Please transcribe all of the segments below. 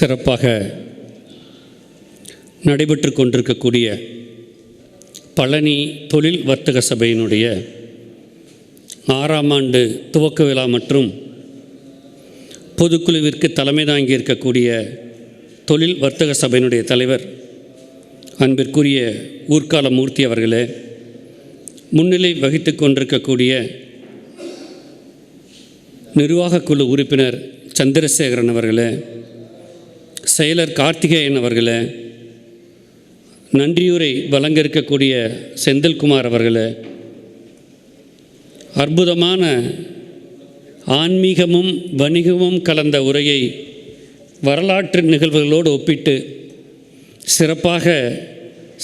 சிறப்பாக நடைபெற்று கொண்டிருக்கக்கூடிய பழனி தொழில் வர்த்தக சபையினுடைய 6ஆம் ஆண்டு துவக்க விழா மற்றும் பொதுக்குழுவிற்கு தலைமை தாங்கி இருக்கக்கூடிய தொழில் வர்த்தக சபையினுடைய தலைவர் அன்பிற்குரிய ஊர்கால மூர்த்தி அவர்களே, முன்னிலை வகித்து கொண்டிருக்கக்கூடிய நிர்வாகக்குழு உறுப்பினர் சந்திரசேகரன் அவர்களே, செயலர் கார்த்திகேயன் அவர்களே, நன்றியுரை வழங்க இருக்கக்கூடிய செந்தில்குமார் அவர்களே, அற்புதமான ஆன்மீகமும் வணிகமும் கலந்த உரையை வரலாற்று நிகழ்வுகளோடு ஒப்பிட்டு சிறப்பாக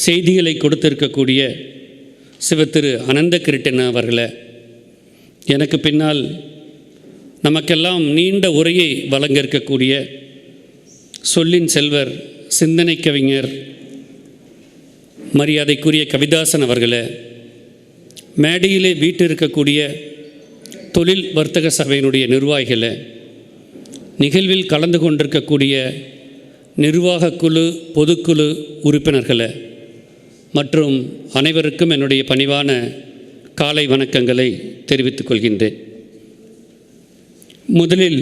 செய்திகளை கொடுத்திருக்கக்கூடிய சிவத்திரு அனந்த கிருட்டிண அவர்களே, எனக்கு பின்னால் நமக்கெல்லாம் நீண்ட உரையை வழங்க இருக்கக்கூடிய சொல்லின் செல்வர் சிந்தனை கவிஞர் மரியாதைக்குரிய கவிதாசன் அவர்களே, மேடையிலே வீட்டிருக்கக்கூடிய தொழில் வர்த்தக சபையினுடைய நிர்வாகிகளே, நிகழ்வில் கலந்து கொண்டிருக்கக்கூடிய நிர்வாகக்குழு பொதுக்குழு உறுப்பினர்களே மற்றும் அனைவருக்கும் என்னுடைய பணிவான காலை வணக்கங்களை தெரிவித்துக் கொள்கின்றேன். முதலில்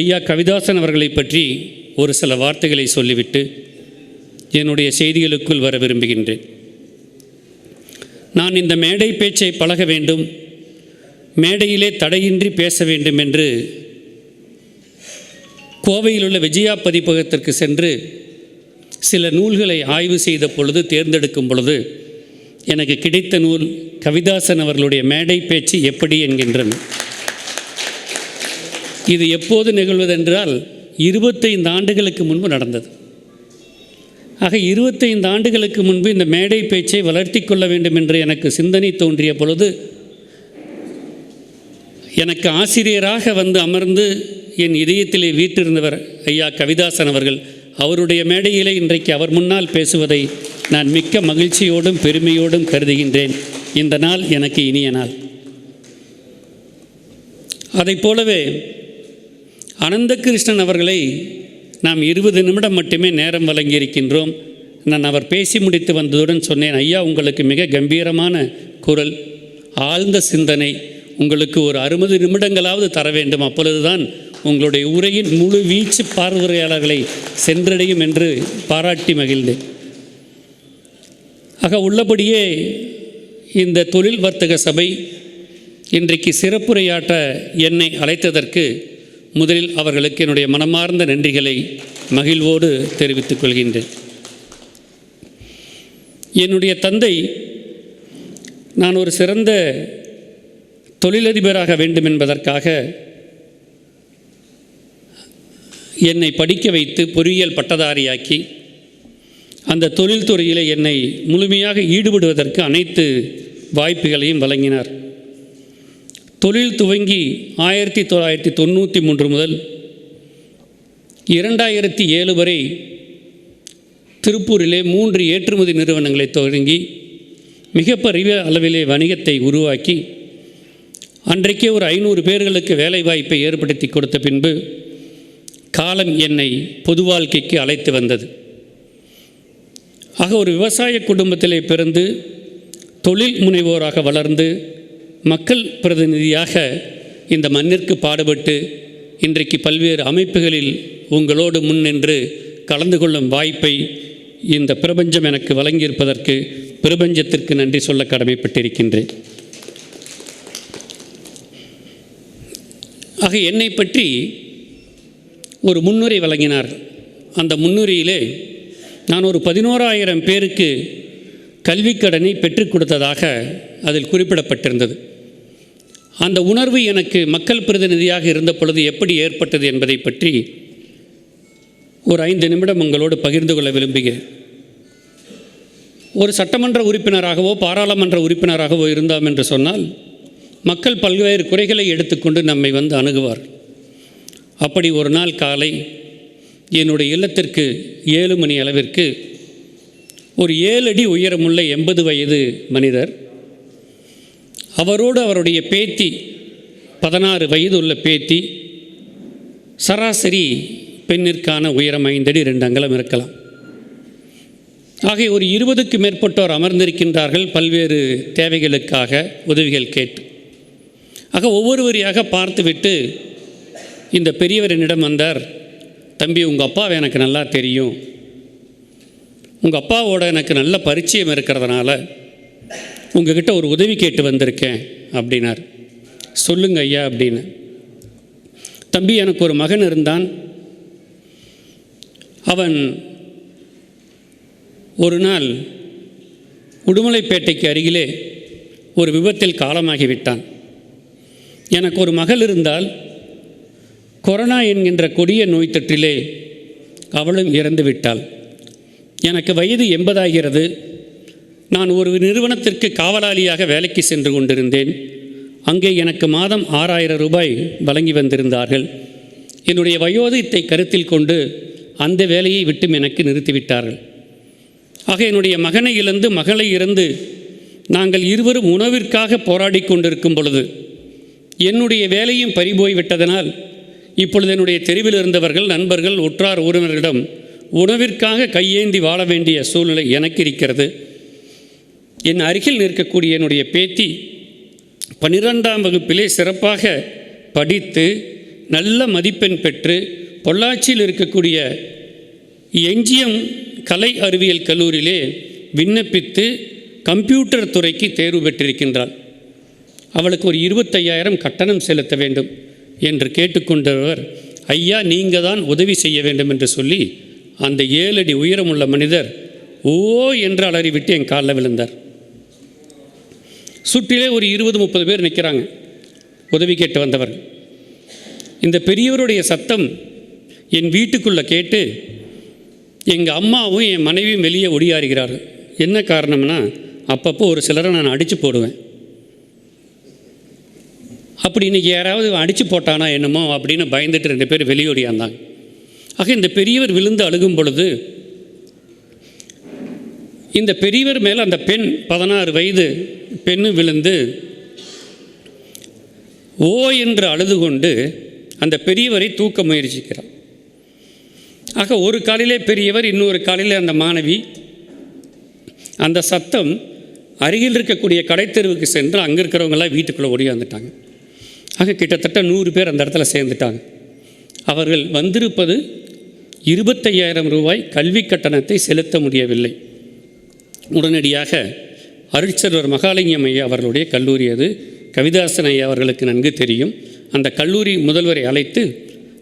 ஐயா கவிதாசன் அவர்களை பற்றி ஒரு சில வார்த்தைகளை சொல்லிவிட்டு என்னுடைய செய்திகளுக்குள் வர விரும்புகின்றேன். நான் இந்த மேடை பேச்சை பழக வேண்டும், மேடையிலே தடையின்றி பேச வேண்டும் என்று கோவையில் உள்ள விஜயா பதிப்பகத்திற்கு சென்று சில நூல்களை ஆய்வு செய்த பொழுது தேர்ந்தெடுக்கும் பொழுது எனக்கு கிடைத்த நூல் கவிதாசன் அவர்களுடைய மேடை பேச்சு எப்படி என்கின்ற. இது எப்போது நிகழ்வதென்றால் 25 ஆண்டுகளுக்கு முன்பு நடந்தது. ஆக 25 ஆண்டுகளுக்கு முன்பு இந்த மேடை பேச்சை வளர்த்தி கொள்ள வேண்டும் என்று எனக்கு சிந்தனை தோன்றிய பொழுது எனக்கு ஆசிரியராக வந்து அமர்ந்து என் இதயத்திலே வீற்றிருந்தவர் ஐயா கவிதாசன் அவர்கள். அவருடைய மேடையிலே இன்றைக்கு அவர் முன்னால் பேசுவதை நான் மிக்க மகிழ்ச்சியோடும் பெருமையோடும் கருதுகின்றேன். இந்த நாள் எனக்கு இனிய நாள். அதை போலவே அனந்த கிருஷ்ணன் அவர்களை நாம் 20 நிமிடம் மட்டுமே நேரம் வழங்கியிருக்கின்றோம். நான் அவர் பேசி முடித்து வந்ததுடன் சொன்னேன், ஐயா உங்களுக்கு மிக கம்பீரமான குரல், ஆழ்ந்த சிந்தனை, உங்களுக்கு ஒரு 60 நிமிடங்களாவது தர வேண்டும், அப்பொழுதுதான் உங்களுடைய உரையின் முழு வீச்சு பார்வையாளர்களை சென்றடையும் என்று பாராட்டி மகிழ்ந்தேன். ஆக உள்ளபடியே இந்த தொழில் வர்த்தக சபை இன்றைக்கு சிறப்புரையாற்ற என்னை அழைத்ததற்கு முதலில் அவர்களுக்கு என்னுடைய மனமார்ந்த நன்றிகளை மகிழ்வோடு தெரிவித்துக் கொள்கின்றேன். என்னுடைய தந்தை நான் ஒரு சிறந்த தொழிலதிபராக வேண்டும் என்பதற்காக என்னை படிக்க வைத்து பொறியியல் பட்டதாரியாக்கி அந்த தொழில்துறையில் என்னை முழுமையாக ஈடுபடுவதற்கு அனைத்து வாய்ப்புகளையும் வழங்கினார். தொழில் துவங்கி 1993 முதல் 2007 வரை திருப்பூரிலே 3 ஏற்றுமதி நிறுவனங்களை தொடங்கி மிகப்பெரிய அளவிலே வணிகத்தை உருவாக்கி அன்றைக்கே ஒரு 500 பேர்களுக்கு வேலைவாய்ப்பை ஏற்படுத்தி கொடுத்த பின்பு காலம் என்னை பொது வாழ்க்கைக்கு அழைத்து வந்தது. ஆக ஒரு விவசாய குடும்பத்திலே பிறந்து தொழில் முனைவோராக வளர்ந்து மக்கள் பிரதிநிதியாக இந்த மண்ணிற்கு பாடுபட்டு இன்றைக்கு பல்வேறு அமைப்புகளில் உங்களோடு முன்னின்று கலந்து கொள்ளும் வாய்ப்பை இந்த பிரபஞ்சம் எனக்கு வழங்கியிருப்பதற்கு பிரபஞ்சத்திற்கு நன்றி சொல்ல கடமைப்பட்டிருக்கின்றேன். ஆக என்னை பற்றி ஒரு முன்னுரை வழங்கினார். அந்த முன்னுரையிலே நான் ஒரு 11,000 பேருக்கு கல்விக்கடனை பெற்றுக் கொடுத்ததாக அதில் குறிப்பிடப்பட்டிருந்தது. அந்த உணர்வு எனக்கு மக்கள் பிரதிநிதியாக இருந்த பொழுது எப்படி ஏற்பட்டது என்பதை பற்றி ஒரு 5 நிமிடம் உங்களோடு பகிர்ந்து கொள்ள விரும்புகிறேன். ஒரு சட்டமன்ற உறுப்பினராகவோ பாராளுமன்ற உறுப்பினராகவோ இருந்தோம் என்று சொன்னால் மக்கள் பல்வேறு குறைகளை எடுத்துக்கொண்டு நம்மை வந்து அணுகுவார். அப்படி ஒரு நாள் காலை என்னுடைய இல்லத்திற்கு 7 மணி அளவிற்கு ஒரு 7 அடி உயரமுள்ள 80 வயது மனிதர், அவரோடு அவருடைய பேத்தி 16 வயது உள்ள பேத்தி, சராசரி பெண்ணிற்கான உயரம் 5 அடி 2 அங்குலம் இருக்கலாம். ஆகிய ஒரு 20க்கு மேற்பட்டோர் அமர்ந்திருக்கின்றார்கள் பல்வேறு தேவைகளுக்காக உதவிகள் கேட்டு. ஆக ஒவ்வொருவரையாக பார்த்துவிட்டு இந்த பெரியவர் என்னிடம் வந்தார். தம்பி, உங்கள் அப்பாவை எனக்கு நல்லா தெரியும், உங்கள் அப்பாவோட எனக்கு நல்ல பரிச்சயம் இருக்கிறதுனால உங்ககிட்ட ஒரு உதவி கேட்டு வந்திருக்கேன் அப்படின்னார். சொல்லுங்க ஐயா அப்படின்னு. தம்பி, எனக்கு ஒரு மகன் இருந்தான். அவன் ஒரு நாள் உடுமலைப்பேட்டைக்கு அருகிலே ஒரு விபத்தில் காலமாகிவிட்டான். எனக்கு ஒரு மகள் இருந்தால் கொரோனா என்கின்ற கொடிய நோய் தொற்றிலே அவளும் இறந்து விட்டாள். எனக்கு வயது 80 ஆகிறது. நான் ஒரு நிறுவனத்திற்கு காவலாளியாக வேலைக்கு சென்று கொண்டிருந்தேன். அங்கே எனக்கு மாதம் 6000 ரூபாய் வழங்கி வந்திருந்தார்கள். என்னுடைய வயோதிகத்தை கருத்தில் கொண்டு அந்த வேலையை விட்டும் எனக்கு நிறுத்திவிட்டார்கள். ஆக என்னுடைய மகனை இழந்து மகளை இறந்து நாங்கள் இருவரும் உணவிற்காக போராடி கொண்டிருக்கும் பொழுது என்னுடைய வேலையும் பறிபோய்விட்டதனால் இப்பொழுது என்னுடைய தெருவில் இருந்தவர்கள், நண்பர்கள், உற்றார் உறவினர்களிடம் உணவிற்காக கையேந்தி வாழ வேண்டிய சூழ்நிலை எனக்கு இருக்கிறது. என் அருகில் நிற்கக்கூடிய என்னுடைய பேத்தி 12ஆம் வகுப்பிலே சிறப்பாக படித்து நல்ல மதிப்பெண் பெற்று பொள்ளாச்சியில் இருக்கக்கூடிய எம்ஜிஎம் கலை அறிவியல் கல்லூரியிலே விண்ணப்பித்து கம்ப்யூட்டர் துறைக்கு தேர்வு பெற்றிருக்கின்றாள். அவளுக்கு ஒரு 25,000 கட்டணம் செலுத்த வேண்டும் என்று கேட்டுக்கொண்டவர், ஐயா நீங்கள் தான் உதவி செய்ய வேண்டும் என்று சொல்லி அந்த 7 அடி உயரமுள்ள மனிதர் ஓ என்று அலறிவிட்டு என் காலில் விழுந்தார். சுற்றிலே ஒரு 20-30 பேர் நிற்கிறாங்க, உதவி கேட்டு வந்தவர். இந்த பெரியவருடைய சத்தம் என் வீட்டுக்குள்ளே கேட்டு எங்கள் அம்மாவும் என் மனைவியும் வெளியே ஒடியாறுகிறார்கள். என்ன காரணம்னா, அப்பப்போ ஒரு சிலரை நான் அடித்து போடுவேன். அப்படி இன்றைக்கி யாராவது அடித்து போட்டானா என்னமோ அப்படின்னு பயந்துட்டு 2 பேர் வெளியோடியாந்தாங்க. ஆக இந்த பெரியவர் விழுந்து அழுகும் பொழுது இந்த பெரியவர் மேலே அந்த பெண் 16 வயது பெண்ணு விழுந்து ஓ என்று அழுது கொண்டு அந்த பெரியவரை தூக்க முயற்சிக்கிறார். ஆக ஒரு காலிலே பெரியவர், இன்னொரு காலிலே அந்த மாணவி. அந்த சத்தம் அருகில் இருக்கக்கூடிய கடைத்தெருவுக்கு சென்று அங்கே இருக்கிறவங்களாம் வீட்டுக்குள்ளே ஓடியாந்துட்டாங்க. ஆக கிட்டத்தட்ட 100 பேர் அந்த இடத்துல சேர்ந்துட்டாங்க. அவர்கள் வந்திருப்பது 25,000 ரூபாய் கல்வி கட்டணத்தை செலுத்த முடியவில்லை. உடனடியாக அருட்செல்வர் மகாலிங்கம் ஐயா அவர்களுடைய கல்லூரி அது, கவிதாசன் ஐயா அவர்களுக்கு நன்கு தெரியும். அந்த கல்லூரி முதல்வரை அழைத்து,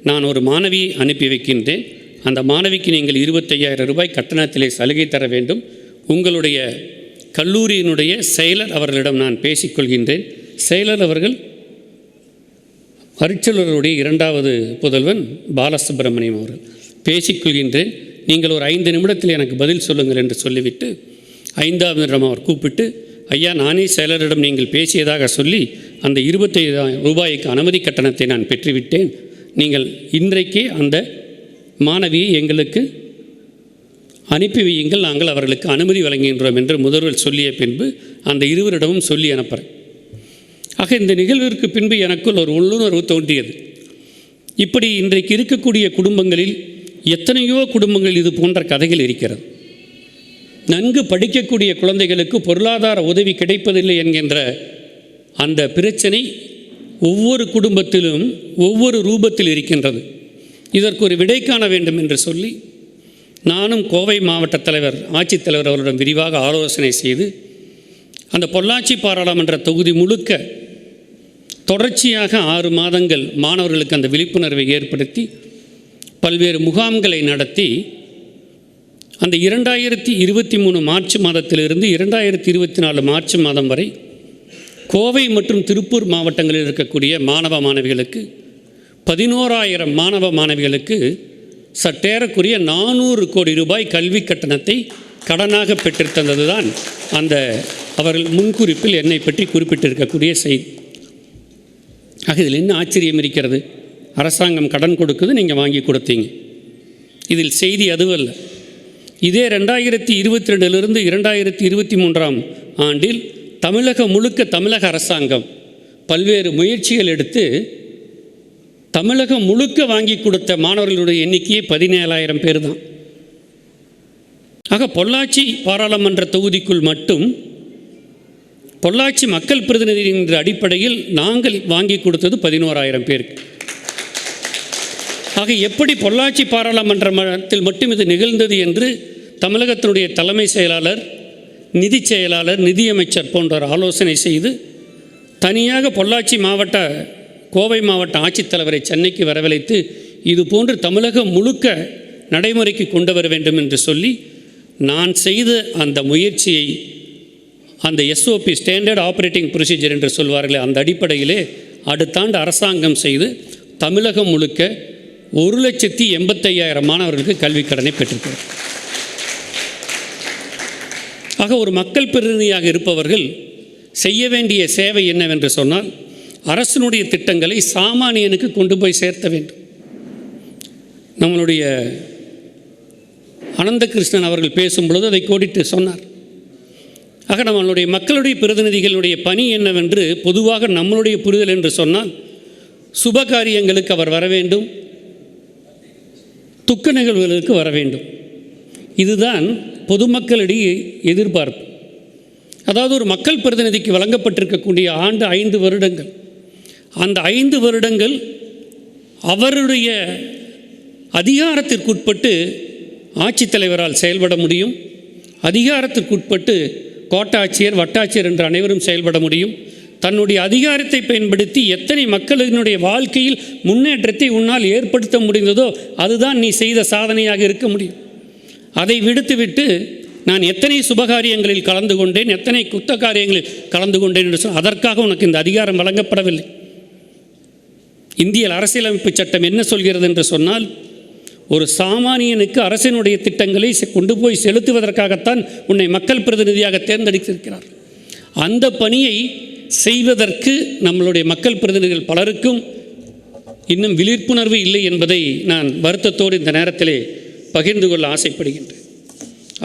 நான் ஒரு மாணவியை அனுப்பி வைக்கின்றேன், அந்த மாணவிக்கு நீங்கள் 25,000 ரூபாய் கட்டணத்திலே சலுகை தர வேண்டும். உங்களுடைய கல்லூரியினுடைய செயலர் அவர்களிடம் நான் பேசிக்கொள்கின்றேன். செயலர் அவர்கள் அருட்செல்வருடைய 2வது புதல்வன் பாலசுப்ரமணியம் அவர்கள். பேசிக்கொள்கின்றேன், நீங்கள் ஒரு 5 நிமிடத்தில் எனக்கு பதில் சொல்லுங்கள் என்று சொல்லிவிட்டு 5வது நிமிடம் அவர் கூப்பிட்டு, ஐயா நானே செயலரிடம் நீங்கள் பேசியதாக சொல்லி அந்த 25,000 ரூபாய்க்கு அனுமதி கட்டணத்தை நான் பெற்றுவிட்டேன். நீங்கள் இன்றைக்கே அந்த மாணவியை எங்களுக்கு அனுப்பி வையுங்கள், நாங்கள் அவர்களுக்கு அனுமதி வழங்குகின்றோம் என்று முதல்வர் சொல்லிய பின்பு அந்த இருவரிடமும் சொல்லி அனுப்புகிறேன். ஆக இந்த நிகழ்விற்கு பின்பு எனக்குள் ஒரு உள்ளுணர்வு தோன்றியது. இப்படி இன்றைக்கு இருக்கக்கூடிய குடும்பங்களில் எத்தனையோ குடும்பங்கள் இது போன்ற கதைகள் இருக்கிறது. நன்கு படிக்கக்கூடிய குழந்தைகளுக்கு பொருளாதார உதவி கிடைப்பதில்லை என்கின்ற அந்த பிரச்சனை ஒவ்வொரு குடும்பத்திலும் ஒவ்வொரு ரூபத்தில் இருக்கின்றது. இதற்கு ஒரு விடை காண வேண்டும் என்று சொல்லி நானும் கோவை மாவட்ட தலைவர், ஆட்சித்தலைவர் அவரிடம் விரிவாக ஆலோசனை செய்து அந்த பொள்ளாச்சி பாராளுமன்ற தொகுதி முழுக்க தொடர்ச்சியாக 6 மாதங்கள் மாணவர்களுக்கு அந்த விழிப்புணர்வை ஏற்படுத்தி பல்வேறு முகாம்களை நடத்தி அந்த 2023 மார்ச் மாதத்திலிருந்து 2024 மார்ச் மாதம் வரை கோவை மற்றும் திருப்பூர் மாவட்டங்களில் இருக்கக்கூடிய மாணவ மாணவிகளுக்கு 11,000 மாணவ மாணவிகளுக்கு சற்றேறக்குரிய 400 கோடி ரூபாய் கல்வி கட்டணத்தை கடனாக பெற்றுத்தந்தது தான் அந்த அவர்கள் முன்குறிப்பில் என்னை பற்றி குறிப்பிட்டிருக்கக்கூடிய செய்தி. ஆக இதில் என்ன ஆச்சரியம் இருக்கிறது? அரசாங்கம் கடன் கொடுக்குது, நீங்கள் வாங்கி கொடுத்தீங்க. இதில் செய்தி அதுவல்ல. இதே 2022 2023 ஆண்டில் தமிழகம் முழுக்க தமிழக அரசாங்கம் பல்வேறு முயற்சிகள் எடுத்து தமிழகம் முழுக்க வாங்கி கொடுத்த மாணவர்களுடைய எண்ணிக்கையே 17,000 பேர் தான். ஆக பொள்ளாச்சி பாராளுமன்ற தொகுதிக்குள் மட்டும் பொள்ளாச்சி மக்கள் பிரதிநிதி என்ற அடிப்படையில் நாங்கள் வாங்கி கொடுத்தது 11,000 பேருக்கு. ஆக எப்படி பொள்ளாச்சி பாராளுமன்றத்தில் மட்டும் இது நிகழ்ந்தது என்று தமிழகத்தினுடைய தலைமை செயலாளர், நிதி செயலாளர், நிதியமைச்சர் போன்றோர் ஆலோசனை செய்து தனியாக பொள்ளாச்சி மாவட்ட, கோவை மாவட்ட ஆட்சித்தலைவரை சென்னைக்கு வரவழைத்து இது போன்று தமிழகம் முழுக்க நடைமுறைக்கு கொண்டு வர வேண்டும் என்று சொல்லி நான் செய்த அந்த முயற்சியை, அந்த எஸ்ஓபி ஸ்டாண்டர்ட் ஆப்ரேட்டிங் ப்ரொசீஜர் என்று சொல்வார்களே, அந்த அடிப்படையிலே அடுத்த ஆண்டு அரசாங்கம் செய்து தமிழகம் முழுக்க 1,85,000 மாணவர்களுக்கு கல்விக் கடனை பெற்றிருக்கிறார். ஆக ஒரு மக்கள் பிரதிநிதியாக இருப்பவர்கள் செய்ய வேண்டிய சேவை என்னவென்று சொன்னால், அரசினுடைய திட்டங்களை சாமானியனுக்கு கொண்டு போய் சேர்த்த வேண்டும். நம்மளுடைய அனந்தகிருஷ்ணன் அவர்கள் பேசும்பொழுது அதை கோடிட்டு சொன்னார். ஆக நம்மளுடைய மக்களுடைய பிரதிநிதிகளுடைய பணி என்னவென்று பொதுவாக நம்மளுடைய புரிதல் என்று சொன்னால், சுபகாரியங்களுக்கு அவர் வர வேண்டும், துக்க நிகழ்வுகளுக்கு வர வேண்டும். இதுதான் பொதுமக்களிடையே எதிர்பார்ப்பு. அதாவது ஒரு மக்கள் பிரதிநிதிக்கு வழங்கப்பட்டிருக்கக்கூடிய ஆண்டு 5 வருடங்கள். அந்த 5 வருடங்கள் அவருடைய அதிகாரத்திற்குட்பட்டு ஆட்சித்தலைவரால் செயல்பட முடியும். அதிகாரத்திற்குட்பட்டு கோட்டாட்சியர், வட்டாட்சியர் என்று அனைவரும் செயல்பட முடியும். தன்னுடைய அதிகாரத்தை பயன்படுத்தி எத்தனை மக்களினுடைய வாழ்க்கையில் முன்னேற்றத்தை உன்னால் ஏற்படுத்த முடிந்ததோ அதுதான் நீ செய்த சாதனையாக இருக்க முடியும். அதை விடுத்துவிட்டு நான் எத்தனை சுபகாரியங்களில் கலந்து கொண்டேன், எத்தனை குத்த காரியங்களில் கலந்து கொண்டேன் என்று சொன்னால் அதற்காக உனக்கு இந்த அதிகாரம் வழங்கப்படவில்லை. இந்திய அரசியலமைப்பு சட்டம் என்ன சொல்கிறது என்று சொன்னால், ஒரு சாமானியனுக்கு அரசினுடைய திட்டங்களை கொண்டு போய் செலுத்துவதற்காகத்தான் உன்னை மக்கள் பிரதிநிதியாக தேர்ந்தெடுத்திருக்கிறார். அந்த பணியை செய்வதற்கு நம்மளுடைய மக்கள் பிரதிநிதிகள் பலருக்கும் இன்னும் விழிப்புணர்வு இல்லை என்பதை நான் வருத்தத்தோடு இந்த நேரத்திலே பகிர்ந்து கொள்ள ஆசைப்படுகின்றேன்.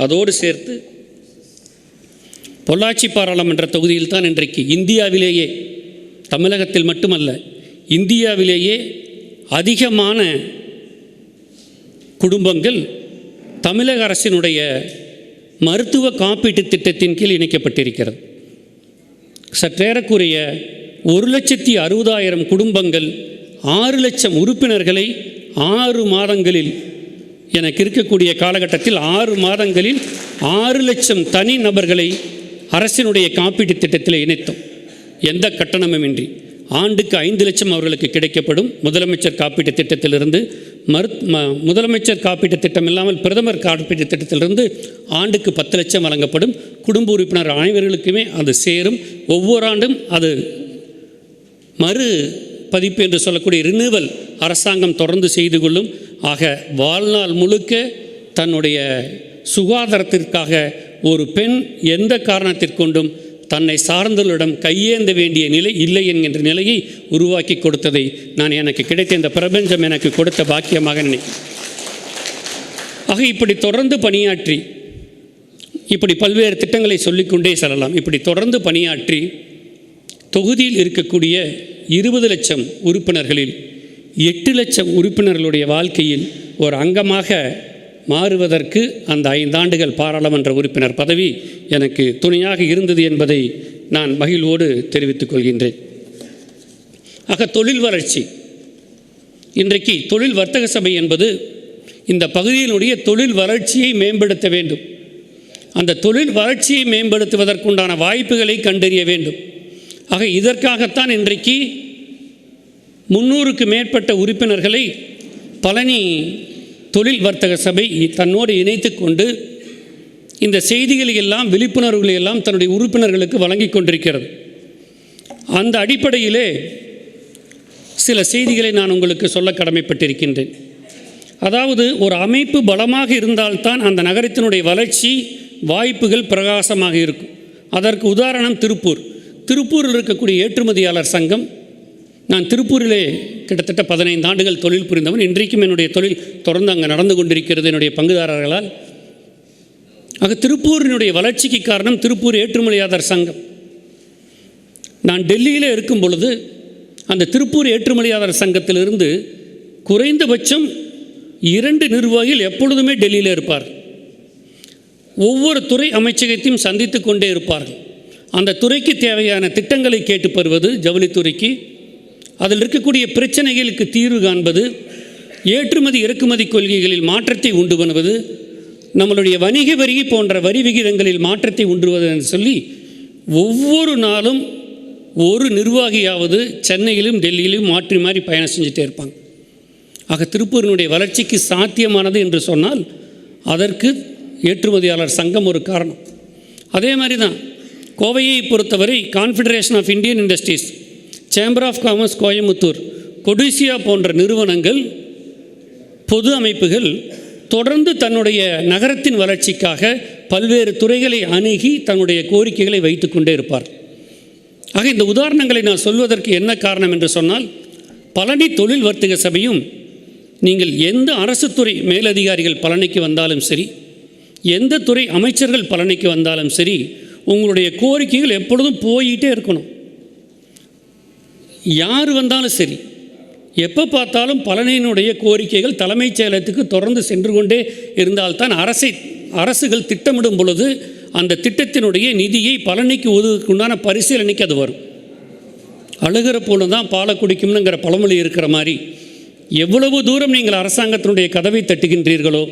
அதோடு சேர்த்து பொள்ளாச்சி பாராளுமன்ற தொகுதியில் தான் இன்றைக்கு இந்தியாவிலேயே, தமிழகத்தில் மட்டுமல்ல இந்தியாவிலேயே அதிகமான குடும்பங்கள் தமிழக அரசினுடைய மருத்துவ காப்பீட்டு திட்டத்தின் கீழ் இணைக்கப்பட்டிருக்கிறது. சற்றேறக்குறைய 1,60,000 குடும்பங்கள் 6 லட்சம் உறுப்பினர்களை 6 மாதங்களில், எனக்கு இருக்கக்கூடிய காலகட்டத்தில் 6 மாதங்களில் 6 லட்சம் தனி நபர்களை அரசினுடைய காப்பீட்டு திட்டத்தில் இணைத்தோம். எந்த கட்டணமுமின்றி ஆண்டுக்கு 5 லட்சம் அவர்களுக்கு கிடைக்கப்படும். முதலமைச்சர் காப்பீட்டு திட்டத்திலிருந்து முதலமைச்சர் காப்பீட்டு திட்டம் இல்லாமல் பிரதமர் காப்பீட்டு திட்டத்திலிருந்து ஆண்டுக்கு 10 லட்சம் வழங்கப்படும். குடும்ப உறுப்பினர் அனைவர்களுக்குமே அது சேரும். ஒவ்வொரு ஆண்டும் அது மறு பதிப்பு என்று சொல்லக்கூடிய ரினியூவல் அரசாங்கம் தொடர்ந்து செய்து கொள்ளும். ஆக வாழ்நாள் முழுக்க தன்னுடைய சுகாதாரத்திற்காக ஒரு பெண் எந்த காரணத்திற்கொண்டும் தன்னை சார்ந்தவர்களிடம் கையேந்த வேண்டிய நிலை இல்லை என்கின்ற நிலையை உருவாக்கி கொடுத்ததை நான் எனக்கு கிடைத்த இந்த பிரபஞ்சம் எனக்கு கொடுத்த பாக்கியமாக நினைக்கிறேன். ஆக இப்படி தொடர்ந்து பணியாற்றி, இப்படி பல்வேறு திட்டங்களை சொல்லிக்கொண்டே செல்லலாம். இப்படி தொடர்ந்து பணியாற்றி தொகுதியில் இருக்கக்கூடிய 20 லட்சம் உறுப்பினர்களில் 8 லட்சம் உறுப்பினர்களுடைய வாழ்க்கையில் ஒரு அங்கமாக மாறுவதற்கு அந்த 5 ஆண்டுகள் பாராளுமன்ற உறுப்பினர் பதவி எனக்கு துணையாக இருந்தது என்பதை நான் மகிழ்வோடு தெரிவித்துக் கொள்கின்றேன். ஆக தொழில் வளர்ச்சி, இன்றைக்கு தொழில் வர்த்தக சபை என்பது இந்த பகுதியினுடைய தொழில் வளர்ச்சியை மேம்படுத்த வேண்டும். அந்த தொழில் வளர்ச்சியை மேம்படுத்துவதற்குண்டான வாய்ப்புகளை கண்டறிய வேண்டும். ஆக இதற்காகத்தான் இன்றைக்கு 300க்கு மேற்பட்ட உறுப்பினர்களை பழனி தொழில் வர்த்தக சபை தன்னோடு இணைத்து கொண்டு இந்த செய்திகளை எல்லாம், விழிப்புணர்வுகளை எல்லாம் தன்னுடைய உறுப்பினர்களுக்கு வழங்கி கொண்டிருக்கிறது. அந்த அடிப்படையிலே சில செய்திகளை நான் உங்களுக்கு சொல்ல கடமைப்பட்டிருக்கின்றேன். அதாவது ஒரு அமைப்பு பலமாக இருந்தால்தான் அந்த நகரத்தினுடைய வளர்ச்சி வாய்ப்புகள் பிரகாசமாக இருக்கும். அதற்கு உதாரணம் திருப்பூரில் இருக்கக்கூடிய ஏற்றுமதியாளர் சங்கம். நான் திருப்பூரிலே கிட்டத்தட்ட 15 ஆண்டுகள் தொழில் புரிந்தவன். இன்றைக்கும் என்னுடைய தொழில் தொடர்ந்து அங்கே நடந்து கொண்டிருக்கிறது என்னுடைய பங்குதாரர்களால். ஆக திருப்பூரினுடைய வளர்ச்சிக்கு காரணம் திருப்பூர் ஏற்றுமதியாளர் சங்கம். நான் டெல்லியில் இருக்கும் பொழுது அந்த திருப்பூர் ஏற்றுமதியாளர் சங்கத்திலிருந்து குறைந்தபட்சம் 2 நிர்வாகிகள் எப்பொழுதுமே டெல்லியில் இருப்பார். ஒவ்வொரு துறை அமைச்சகத்தையும் சந்தித்து கொண்டே இருப்பார்கள். அந்த துறைக்கு தேவையான திட்டங்களை கேட்டு பெறுவது, ஜவுளித்துறைக்கு அதில் இருக்கக்கூடிய பிரச்சனைகளுக்கு தீர்வு காண்பது, ஏற்றுமதி இறக்குமதி கொள்கைகளில் மாற்றத்தை உண்டு பண்ணுவது, நம்மளுடைய வணிக வரி போன்ற வரி விகிதங்களில் மாற்றத்தை உண்டுவது என்று சொல்லி ஒவ்வொரு நாளும் ஒரு நிர்வாகியாவது சென்னையிலும் டெல்லியிலும் மாற்றி மாறி பயணம் செஞ்சுட்டே இருப்பாங்க. ஆக திருப்பூரினுடைய வளர்ச்சிக்கு சாத்தியமானது என்று சொன்னால் அதற்கு ஏற்றுமதியாளர் சங்கம் ஒரு காரணம். அதே மாதிரி தான் கோவையை பொறுத்தவரை Confederation of Indian Industries, Chamber of Commerce Coimbatore, CODISSIA போன்ற நிறுவனங்கள், பொது அமைப்புகள் தொடர்ந்து தன்னுடைய நகரத்தின் வளர்ச்சிக்காக பல்வேறு துறைகளை அணுகி தன்னுடைய கோரிக்கைகளை வைத்து கொண்டே இருப்பார். ஆக இந்த உதாரணங்களை நான் சொல்வதற்கு என்ன காரணம் என்று சொன்னால், பழனி தொழில் வர்த்தக சபையும் நீங்கள் எந்த அரசு துறை மேலதிகாரிகள் பழனிக்கு வந்தாலும் சரி, எந்த துறை அமைச்சர்கள் பழனிக்கு வந்தாலும் சரி, உங்களுடைய கோரிக்கைகள் எப்பொழுதும் போயிட்டே இருக்கணும். யார் வந்தாலும் சரி, எப்போ பார்த்தாலும் பழனியினுடைய கோரிக்கைகள் தலைமைச் செயலகத்துக்கு தொடர்ந்து சென்று கொண்டே இருந்தால்தான் அரசுகள் திட்டமிடும் பொழுது அந்த திட்டத்தினுடைய நிதியை பழனிக்கு ஒதுக்குண்டான பரிசீலனைக்கு அது வரும். அழுகிற போல தான் பாலை குடிக்கும்னுங்கிற பழமொழி இருக்கிற மாதிரி, எவ்வளவு தூரம் நீங்கள் அரசாங்கத்தினுடைய கதவை தட்டுகின்றீர்களோ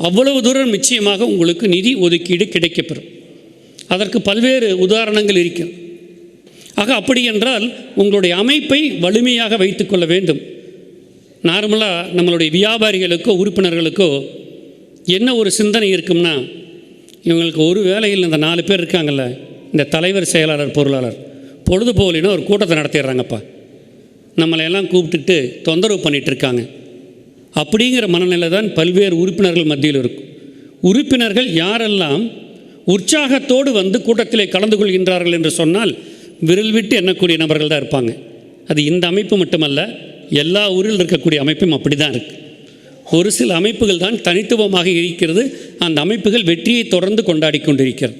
அவ்வளவு தூரம் நிச்சயமாக உங்களுக்கு நிதி ஒதுக்கீடு கிடைக்கப்பெறும். அதற்கு பல்வேறு உதாரணங்கள் இருக்கிறது. ஆக அப்படி என்றால் உங்களுடைய அமைப்பை வலிமையாக வைத்துக்கொள்ள வேண்டும். நார்மலாக நம்மளுடைய வியாபாரிகளுக்கோ உறுப்பினர்களுக்கோ என்ன ஒரு சிந்தனை இருக்கும்னா, இவங்களுக்கு ஒரு வேலையில் இந்த 4 பேர் இருக்காங்கல்ல, இந்த தலைவர், செயலாளர், பொருளாளர், பொழுது போகலினா ஒரு கூட்டத்தை நடத்திடுறாங்கப்பா, நம்மளையெல்லாம் கூப்பிட்டுட்டு தொந்தரவு பண்ணிகிட்டு இருக்காங்க அப்படிங்கிற மனநிலை தான் பல்வேறு உறுப்பினர்கள் மத்தியில் இருக்கும். உறுப்பினர்கள் யாரெல்லாம் உற்சாகத்தோடு வந்து கூட்டத்திலே கலந்து கொள்கின்றார்கள் என்று சொன்னால் விரல் விட்டு எண்ணக்கூடிய நபர்கள் தான் இருப்பாங்க. அது இந்த அமைப்பு மட்டுமல்ல, எல்லா ஊரில் இருக்கக்கூடிய அமைப்பும் அப்படி தான் இருக்குது. ஒரு சில அமைப்புகள் தான் தனித்துவமாக இருக்கிறது. அந்த அமைப்புகள் வெற்றியை தொடர்ந்து கொண்டாடி கொண்டிருக்கிறது.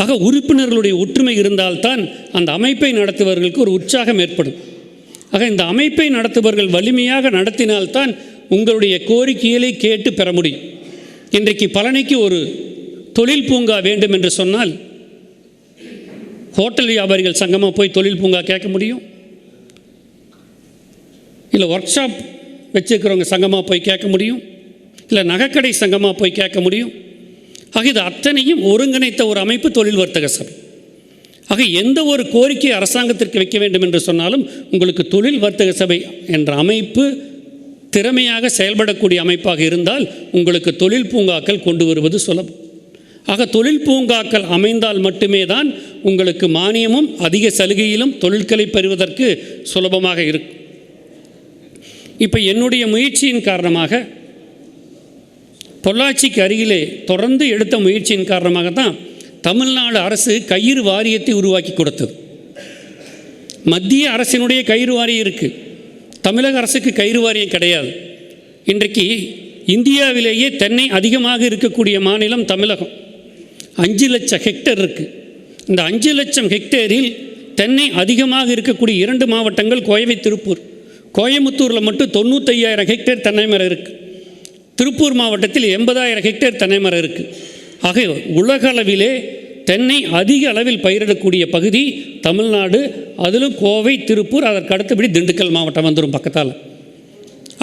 ஆக உறுப்பினர்களுடைய ஒற்றுமை இருந்தால்தான் அந்த அமைப்பை நடத்துபவர்களுக்கு ஒரு உற்சாகம் ஏற்படும். ஆக இந்த அமைப்பை நடத்துபவர்கள் வலிமையாக நடத்தினால்தான் உங்களுடைய கோரிக்கைகளை கேட்டு பெற முடியும். இன்றைக்கு பழனிக்கு ஒரு தொழில் பூங்கா வேண்டும் என்று சொன்னால் ஹோட்டல் வியாபாரிகள் சங்கமாக போய் தொழில் பூங்கா கேட்க முடியும், இல்லை ஒர்க் ஷாப் வச்சுருக்கிறவங்க சங்கமாக போய் கேட்க முடியும், இல்லை நகைக்கடை சங்கமாக போய் கேட்க முடியும். ஆக இது அத்தனையும் ஒருங்கிணைத்த ஒரு அமைப்பு தொழில் வர்த்தக சபை. ஆக எந்த ஒரு கோரிக்கை அரசாங்கத்திற்கு வைக்க வேண்டும் என்று சொன்னாலும் உங்களுக்கு தொழில் வர்த்தக சபை என்ற அமைப்பு திறமையாக செயல்படக்கூடிய அமைப்பாக இருந்தால் உங்களுக்கு தொழில் பூங்காக்கள் கொண்டு வருவது சுலபம். ஆக தொழில் பூங்காக்கள் அமைந்தால் மட்டுமே தான் உங்களுக்கு மானியமும் அதிக சலுகையிலும் தொழில்களை பெறுவதற்கு சுலபமாக இருக்கும். இப்போ என்னுடைய முயற்சியின் காரணமாக, பொள்ளாச்சிக்கு அருகிலே தொடர்ந்து எடுத்த முயற்சியின் காரணமாக தான் தமிழ்நாடு அரசு கயிறு வாரியத்தை உருவாக்கி கொடுத்தது. மத்திய அரசினுடைய கயிறு வாரியம் இருக்குது, தமிழக அரசுக்கு கயிறு வாரியம் கிடையாது. இன்றைக்கு இந்தியாவிலேயே தென்னை அதிகமாக இருக்கக்கூடிய மாநிலம் தமிழகம். 5 லட்சம் ஹெக்டேர் இருக்குது. இந்த 5 லட்சம் ஹெக்டேரில் தென்னை அதிகமாக இருக்கக்கூடிய 2 மாவட்டங்கள் கோவை, திருப்பூர். கோயம்புத்தூரில் மட்டும் 95,000 ஹெக்டேர் தென்னை மரம் இருக்குது. திருப்பூர் மாவட்டத்தில் 80,000 ஹெக்டேர் தென்னை மரம் இருக்குது. ஆக உலக அளவிலே தென்னை அதிக அளவில் பயிரிடக்கூடிய பகுதி தமிழ்நாடு. அதிலும் கோவை, திருப்பூர், அதற்கு அடுத்தபடி திண்டுக்கல் மாவட்டம் வந்துடும் பக்கத்தால்.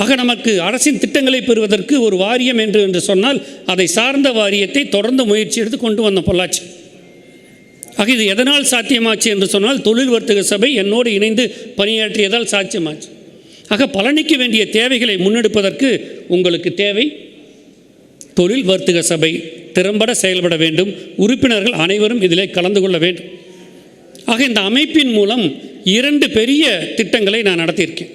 ஆக நமக்கு அரசின் திட்டங்களை பெறுவதற்கு ஒரு வாரியம் என்று சொன்னால் அதை சார்ந்த வாரியத்தை தொடர்ந்து முயற்சி எடுத்து கொண்டு வந்த பொள்ளாச்சி. ஆக இது எதனால் சாத்தியமாச்சு என்று சொன்னால் தொழில் வர்த்தக சபை என்னோடு இணைந்து பணியாற்றியதால் சாத்தியமாச்சு. ஆக பழனிக்கு வேண்டிய தேவைகளை முன்னெடுப்பதற்கு உங்களுக்கு தேவை தொழில் வர்த்தக சபை திறம்பட செயல்பட வேண்டும். உறுப்பினர்கள் அனைவரும் இதிலே கலந்து கொள்ள வேண்டும். ஆக இந்த அமைப்பின் மூலம் 2 பெரிய திட்டங்களை நான் நடத்தியிருக்கேன்.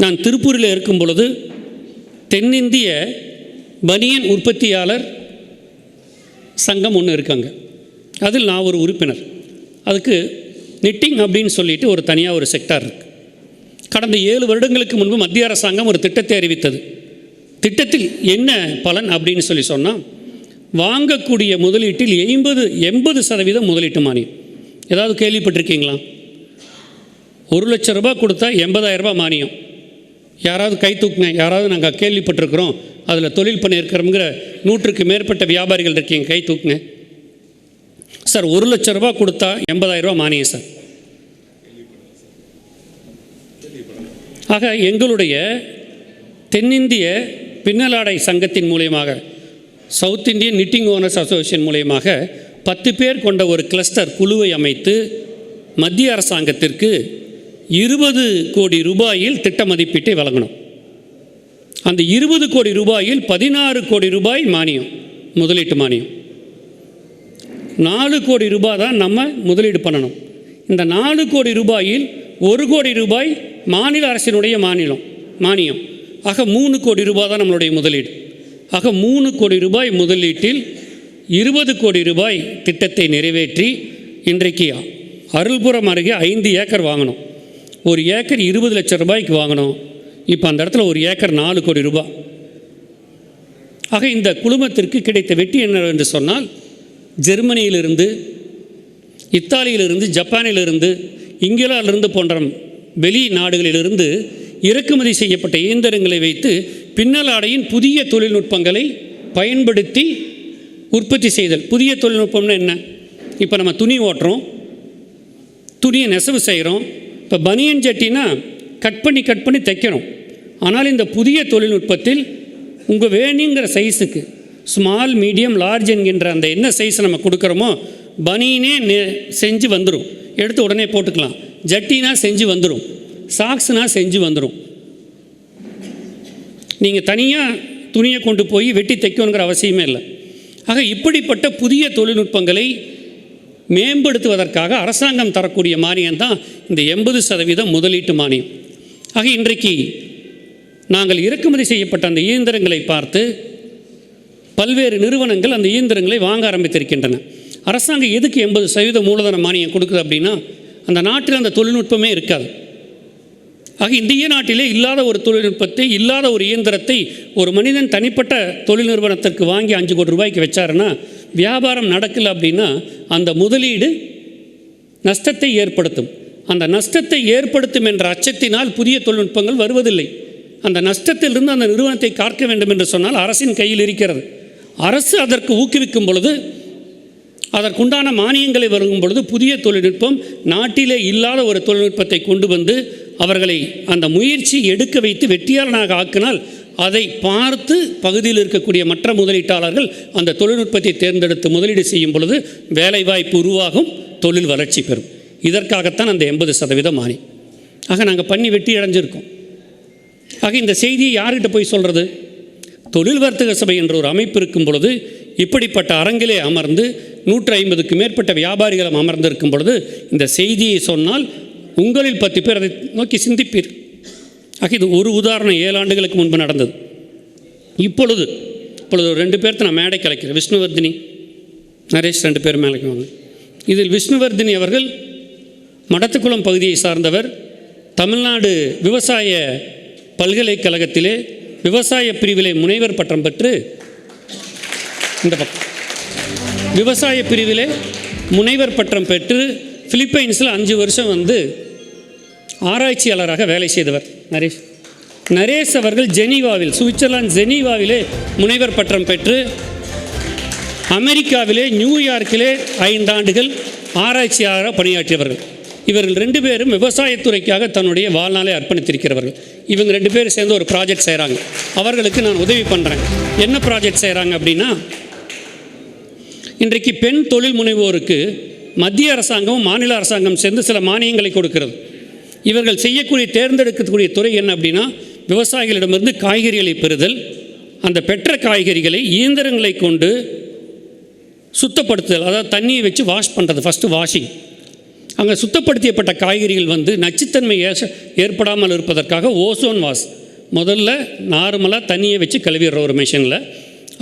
நான் திருப்பூரில் இருக்கும் பொழுது தென்னிந்திய பனியன் உற்பத்தியாளர் சங்கம் ஒன்று இருக்காங்க, அதில் நான் ஒரு உறுப்பினர். அதுக்கு நிட்டிங் அப்படின்னு சொல்லிட்டு ஒரு தனியாக ஒரு செக்டார் இருக்குது. கடந்த 7 வருடங்களுக்கு முன்பு மத்திய அரசாங்கம் ஒரு திட்டத்தை அறிவித்தது. திட்டத்தில் என்ன பலன் அப்படின்னு சொன்னால், வாங்கக்கூடிய முதலீட்டில் 80% முதலீட்டு மானியம். ஏதாவது கேள்விப்பட்டிருக்கீங்களா? 1,00,000 ரூபாய் கொடுத்தா 80,000 ரூபாய் மானியம். யாராவது கை தூக்குங்க, யாராவது நாங்கள் கேள்விப்பட்டிருக்கிறோம் அதில் தொழில் பண்ணியிருக்கிறோங்கிற 100க்கு மேற்பட்ட வியாபாரிகள் இருக்கீங்க, கை தூக்குங்க. சார் 1,00,000 ரூபாய் கொடுத்தா 80,000 ரூபாய் மானியம் சார். ஆக எங்களுடைய தென்னிந்திய பின்னலாடை சங்கத்தின் மூலியமாக, south Indian knitting owners association மூலியமாக 10 பேர் கொண்ட ஒரு கிளஸ்டர் குழுவை அமைத்து மத்திய அரசாங்கத்திற்கு 20 கோடி ரூபாயில் திட்ட மதிப்பீட்டை வழங்கணும். அந்த 20 கோடி ரூபாயில் 16 கோடி ரூபாய் மானியம், முதலீட்டு மானியம். 4 கோடி ரூபாய் தான் நம்ம முதலீடு பண்ணணும். இந்த 4 கோடி ரூபாயில் 1 கோடி ரூபாய் மாநில அரசினுடைய மானியம். ஆக 3 கோடி ரூபாய் தான் நம்மளுடைய முதலீடு. ஆக 3 கோடி ரூபாய் முதலீட்டில் 20 கோடி ரூபாய் திட்டத்தை நிறைவேற்றி இன்றைக்கு அருள்புரம் அருகே 5 ஏக்கர் வாங்கணும். ஒரு ஏக்கர் 20 லட்சம் ரூபாய்க்கு வாங்கணும். இப்போ அந்த இடத்துல ஒரு ஏக்கர் 4 கோடி ரூபாய். ஆக இந்த குழுமத்திற்கு கிடைத்த வெற்றி என்னவென்று சொன்னால், ஜெர்மனியிலிருந்து, இத்தாலியிலிருந்து, ஜப்பானிலிருந்து, இங்கிலாந்திலிருந்து போன்ற வெளி நாடுகளிலிருந்து இறக்குமதி செய்யப்பட்ட இயந்திரங்களை வைத்து பின்னலாடையின் புதிய தொழில்நுட்பங்களை பயன்படுத்தி உற்பத்தி செய்தல். புதிய தொழில்நுட்பம்னா என்ன? இப்போ நம்ம துணி ஓட்டுறோம், துணியை நெசவு செய்கிறோம். இப்போ பனியன் ஜட்டினா கட் பண்ணி தைக்கணும். ஆனால் இந்த புதிய தொழில்நுட்பத்தில் உங்கள் வேணுங்கிற சைஸுக்கு ஸ்மால், மீடியம், லார்ஜ் என்கின்ற அந்த என்ன சைஸ் நம்ம கொடுக்குறோமோ பனியனே செஞ்சு வந்துடும். எடுத்து உடனே போட்டுக்கலாம். ஜட்டினா செஞ்சு வந்துடும், சாக்ஸ்னா செஞ்சு வந்துடும். நீங்கள் தனியாக துணியை கொண்டு போய் வெட்டி தைக்கணுங்கிற அவசியமே இல்லை. ஆக இப்படிப்பட்ட புதிய தொழில்நுட்பங்களை மேம்படுத்துவதற்காக அரசாங்கம் தரக்கூடிய மானியம் தான் இந்த 80% முதலீட்டு மானியம். ஆக இன்றைக்கு நாங்கள் இறக்குமதி செய்யப்பட்ட அந்த இயந்திரங்களை பார்த்து பல்வேறு நிறுவனங்கள் அந்த இயந்திரங்களை வாங்க ஆரம்பித்திருக்கின்றன. அரசாங்கம் எதுக்கு 80% மூலதன மானியம் கொடுக்குது அப்படின்னா, அந்த நாட்டில் அந்த தொழில்நுட்பமே இருக்காது. ஆக இந்திய நாட்டிலே இல்லாத ஒரு தொழில்நுட்பத்தை, இல்லாத ஒரு இயந்திரத்தை ஒரு மனிதன் தனிப்பட்ட தொழில் நிறுவனத்திற்கு வாங்கி 5 கோடி ரூபாய்க்கு வச்சாருன்னா, வியாபாரம் நடக்கலை அப்படின்னா அந்த முதலீடு நஷ்டத்தை ஏற்படுத்தும். அந்த நஷ்டத்தை ஏற்படுத்தும் என்ற அச்சத்தினால் புதிய தொழில்நுட்பங்கள் வருவதில்லை. அந்த நஷ்டத்திலிருந்து அந்த நிறுவனத்தை காக்க வேண்டும் என்று சொன்னால் அரசின் கையில் இருக்கிறது. அரசு அதற்கு ஊக்குவிக்கும் பொழுது, அதற்குண்டான மானியங்களை வழங்கும் பொழுது புதிய தொழில்நுட்பம், நாட்டிலே இல்லாத ஒரு தொழில்நுட்பத்தை கொண்டு வந்து அவர்களை அந்த முயற்சி எடுக்க வைத்து வெற்றியாளனாக ஆக்கினால், அதை பார்த்து பகுதியில் இருக்கக்கூடிய மற்ற முதலீட்டாளர்கள் அந்த தொழில்நுட்பத்தை தேர்ந்தெடுத்து முதலீடு செய்யும் பொழுது வேலைவாய்ப்பு உருவாகும், தொழில் வளர்ச்சி பெறும். இதற்காகத்தான் அந்த 80% மானியம். ஆக நாங்கள் பண்ணி வெற்றி அடைஞ்சிருக்கோம். ஆக இந்த செய்தியை யார்கிட்ட போய் சொல்கிறது? தொழில் வர்த்தக சபை என்ற ஒரு அமைப்பு இருக்கும் பொழுது, இப்படிப்பட்ட அரங்கிலே அமர்ந்து 150க்கு மேற்பட்ட வியாபாரிகளும் அமர்ந்திருக்கும் பொழுது இந்த செய்தியை சொன்னால் உங்களில் 10 பேர் அதை நோக்கி சிந்திப்பீர். ஆக இது ஒரு உதாரணம் 7 ஆண்டுகளுக்கு முன்பு நடந்தது. இப்பொழுது 2 பேர்த்து நான் மேடை கலைக்கிறேன். விஷ்ணுவர்தினி, நரேஷ் 2 பேர் மேலைக்கு வாங்க. இதில் விஷ்ணுவர்தினி அவர்கள் மடத்துக்குளம் பகுதியை சார்ந்தவர். தமிழ்நாடு விவசாய பல்கலைக்கழகத்திலே விவசாய பிரிவிலே முனைவர் பட்டம் பெற்று, இந்த பக்கம் விவசாய பிரிவிலே முனைவர் பட்டம் பெற்று பிலிப்பைன்ஸில் 5 வருஷம் ஆராய்ச்சியாளராக வேலை செய்தவர் நரேஷ் அவர்கள் ஜெனீவாவில், சுவிட்சர்லாந்து ஜெனீவாவிலே முனைவர் பட்டம் பெற்று அமெரிக்காவிலே நியூயார்க்கிலே 5 ஆண்டுகள் ஆராய்ச்சியாளராக பணியாற்றியவர்கள். இவர்கள் 2 பேரும் விவசாயத்துறைக்காக தன்னுடைய வாழ்நாளை அர்ப்பணித்திருக்கிறவர்கள். இவங்க 2 பேரும் சேர்ந்து ஒரு ப்ராஜெக்ட் செய்கிறாங்க. அவர்களுக்கு நான் உதவி பண்ணுறேன். என்ன ப்ராஜெக்ட் செய்கிறாங்க அப்படின்னா, இன்றைக்கு பெண் தொழில் முனைவோருக்கு மத்திய அரசாங்கமும் மாநில அரசாங்கம் சேர்ந்து சில மானியங்களை கொடுக்கிறது. இவர்கள் செய்யக்கூடிய தேர்ந்தெடுக்கக்கூடிய துறை என்ன அப்படின்னா, விவசாயிகளிடமிருந்து காய்கறிகளை பெறுதல், அந்த பெற்ற காய்கறிகளை இயந்திரங்களை கொண்டு சுத்தப்படுத்துதல், அதாவது தண்ணியை வச்சு வாஷ் பண்ணுறது, ஃபஸ்ட்டு வாஷிங். அங்கே சுத்தப்படுத்தியப்பட்ட காய்கறிகள் நச்சுத்தன்மை ஏற்படாமல் இருப்பதற்காக ஓசோன் வாஷ், முதல்ல நார்மலாக தண்ணியை வச்சு கழுவிடுறோம் ஒரு மிஷினில்,